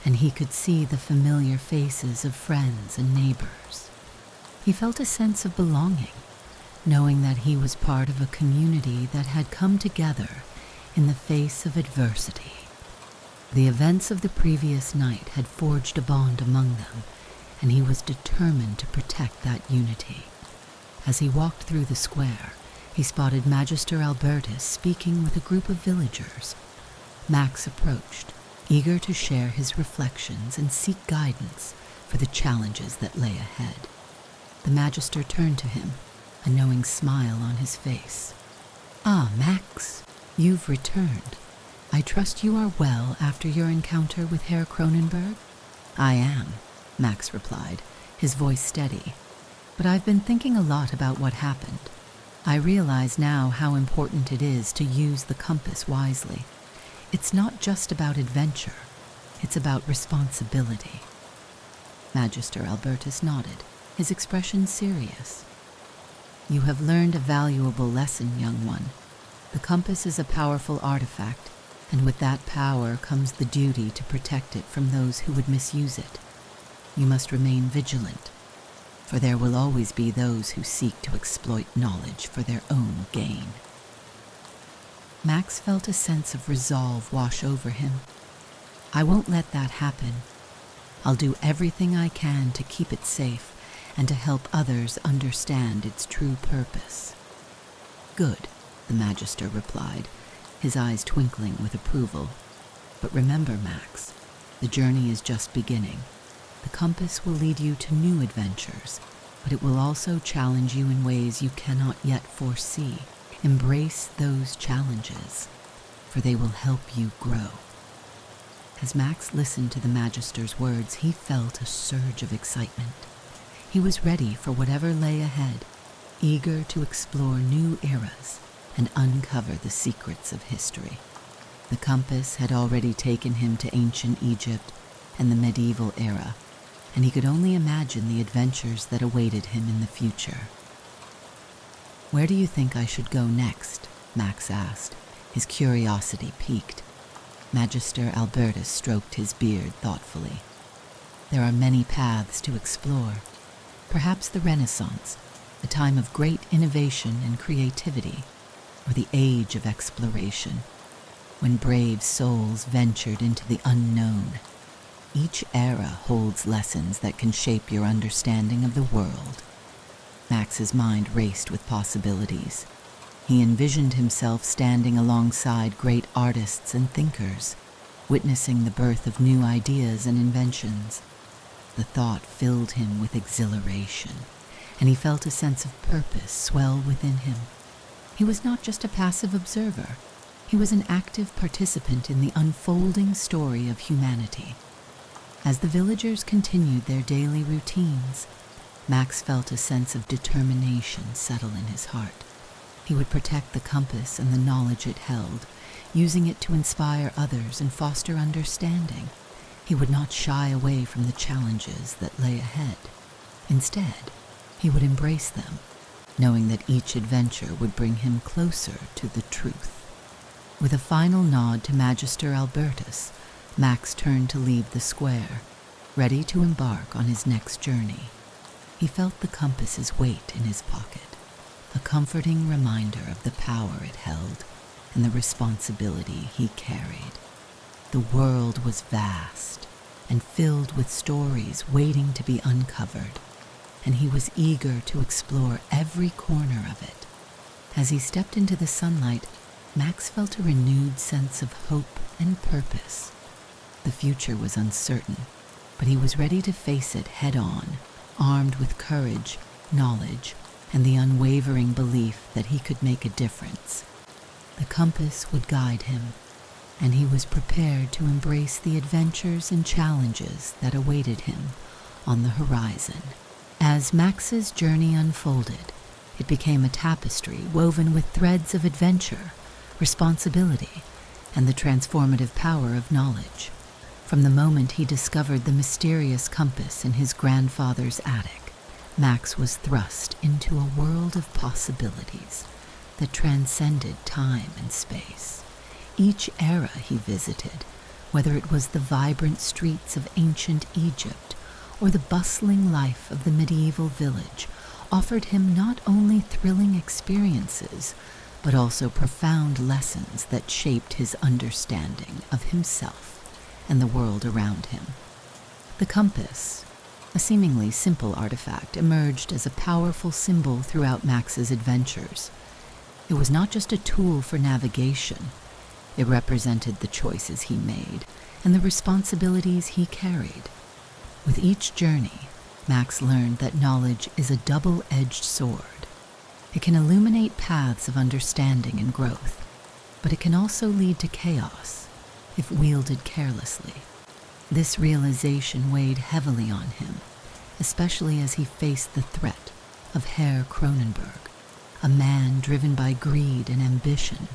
and he could see the familiar faces of friends and neighbors. He felt a sense of belonging, knowing that he was part of a community that had come together in the face of adversity. The events of the previous night had forged a bond among them, and he was determined to protect that unity. As he walked through the square, he spotted Magister Albertus speaking with a group of villagers. Max approached, eager to share his reflections and seek guidance for the challenges that lay ahead. The Magister turned to him, a knowing smile on his face. "Ah, Max, you've returned. I trust you are well after your encounter with Herr Cronenberg?" "I am," Max replied, his voice steady. "But I've been thinking a lot about what happened. I realize now how important it is to use the compass wisely. It's not just about adventure, it's about responsibility." Magister Albertus nodded, his expression serious. "You have learned a valuable lesson, young one. The compass is a powerful artifact, and with that power comes the duty to protect it from those who would misuse it. You must remain vigilant, for there will always be those who seek to exploit knowledge for their own gain." Max felt a sense of resolve wash over him. "I won't let that happen. I'll do everything I can to keep it safe and to help others understand its true purpose." "Good," the Magister replied, his eyes twinkling with approval. "But remember, Max, the journey is just beginning. The compass will lead you to new adventures, but it will also challenge you in ways you cannot yet foresee. Embrace those challenges, for they will help you grow." As Max listened to the Magister's words, he felt a surge of excitement. He was ready for whatever lay ahead, eager to explore new eras and uncover the secrets of history. The compass had already taken him to ancient Egypt and the medieval era, and he could only imagine the adventures that awaited him in the future. "Where do you think I should go next?" Max asked, his curiosity piqued. Magister Albertus stroked his beard thoughtfully. "There are many paths to explore. Perhaps the Renaissance, a time of great innovation and creativity, or the age of exploration, when brave souls ventured into the unknown. Each era holds lessons that can shape your understanding of the world." Max's mind raced with possibilities. He envisioned himself standing alongside great artists and thinkers, witnessing the birth of new ideas and inventions. The thought filled him with exhilaration, and he felt a sense of purpose swell within him. He was not just a passive observer. He was an active participant in the unfolding story of humanity. As the villagers continued their daily routines, Max felt a sense of determination settle in his heart. He would protect the compass and the knowledge it held, using it to inspire others and foster understanding. He would not shy away from the challenges that lay ahead. Instead, he would embrace them, knowing that each adventure would bring him closer to the truth. With a final nod to Magister Albertus, Max turned to leave the square, ready to embark on his next journey. He felt the compass's weight in his pocket, a comforting reminder of the power it held and the responsibility he carried. The world was vast and filled with stories waiting to be uncovered, and he was eager to explore every corner of it. As he stepped into the sunlight, Max felt a renewed sense of hope and purpose. The future was uncertain, but he was ready to face it head-on, armed with courage, knowledge, and the unwavering belief that he could make a difference. The compass would guide him, and he was prepared to embrace the adventures and challenges that awaited him on the horizon. As Max's journey unfolded, it became a tapestry woven with threads of adventure, responsibility, and the transformative power of knowledge. From the moment he discovered the mysterious compass in his grandfather's attic, Max was thrust into a world of possibilities that transcended time and space. Each era he visited, Whether it was the vibrant streets of ancient Egypt or the bustling life of the medieval village, offered him not only thrilling experiences, but also profound lessons that shaped his understanding of himself and the world around him. The compass, a seemingly simple artifact, emerged as a powerful symbol throughout Max's adventures. It was not just a tool for navigation. It represented the choices he made and the responsibilities he carried. With each journey, Max learned that knowledge is a double-edged sword. It can illuminate paths of understanding and growth, but it can also lead to chaos if wielded carelessly. This realization weighed heavily on him, especially as he faced the threat of Herr Cronenberg, a man driven by greed and ambition.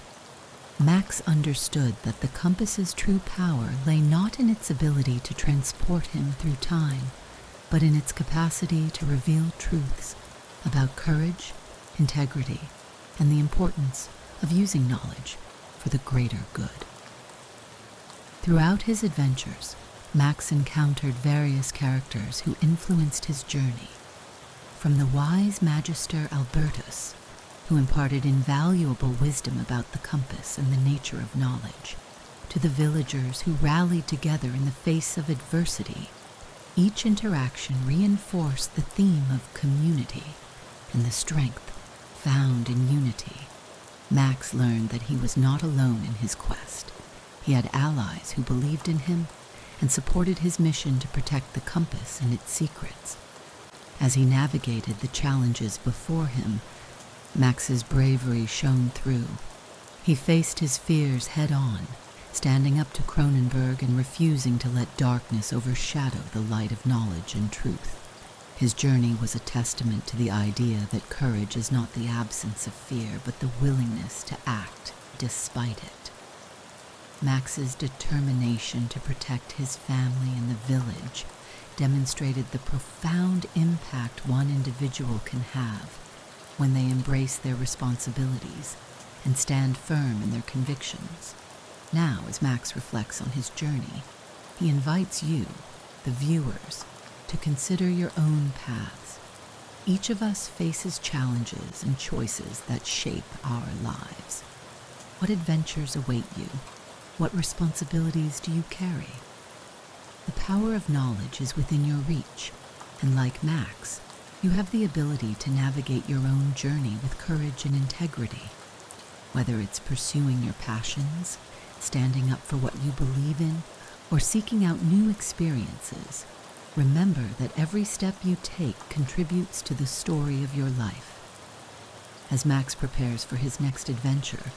Max understood that the compass's true power lay not in its ability to transport him through time, but in its capacity to reveal truths about courage, integrity, and the importance of using knowledge for the greater good. Throughout his adventures, Max encountered various characters who influenced his journey, from the wise Magister Albertus, who imparted invaluable wisdom about the compass and the nature of knowledge, to the villagers who rallied together in the face of adversity. Each interaction reinforced the theme of community and the strength found in unity. Max learned that he was not alone in his quest. He had allies who believed in him and supported his mission to protect the compass and its secrets. As he navigated the challenges before him, Max's bravery shone through. He faced his fears head-on, standing up to Cronenberg and refusing to let darkness overshadow the light of knowledge and truth. His journey was a testament to the idea that courage is not the absence of fear, but the willingness to act despite it. Max's determination to protect his family and the village demonstrated the profound impact one individual can have when they embrace their responsibilities and stand firm in their convictions. Now, as Max reflects on his journey, he invites you, the viewers, to consider your own paths. Each of us faces challenges and choices that shape our lives. What adventures await you? What responsibilities do you carry? The power of knowledge is within your reach, and like Max, you have the ability to navigate your own journey with courage and integrity. Whether it's pursuing your passions, standing up for what you believe in, or seeking out new experiences, remember that every step you take contributes to the story of your life. As Max prepares for his next adventure,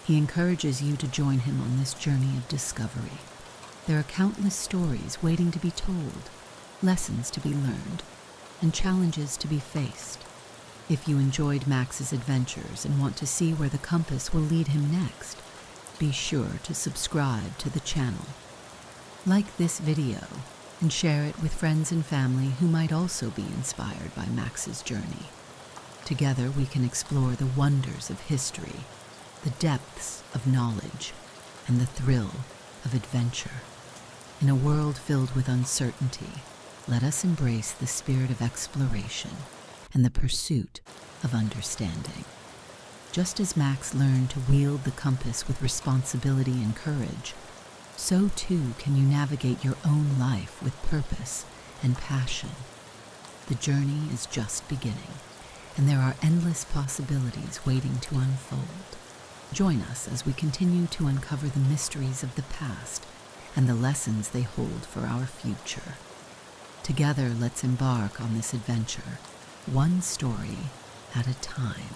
he encourages you to join him on this journey of discovery. There are countless stories waiting to be told, lessons to be learned, and challenges to be faced. If you enjoyed Max's adventures and want to see where the compass will lead him next, be sure to subscribe to the channel. Like this video and share it with friends and family who might also be inspired by Max's journey. Together we can explore the wonders of history, the depths of knowledge, and the thrill of adventure. In a world filled with uncertainty, let us embrace the spirit of exploration and the pursuit of understanding. Just as Max learned to wield the compass with responsibility and courage, so too can you navigate your own life with purpose and passion. The journey is just beginning, and there are endless possibilities waiting to unfold. Join us as we continue to uncover the mysteries of the past and the lessons they hold for our future. Together, let's embark on this adventure, one story at a time.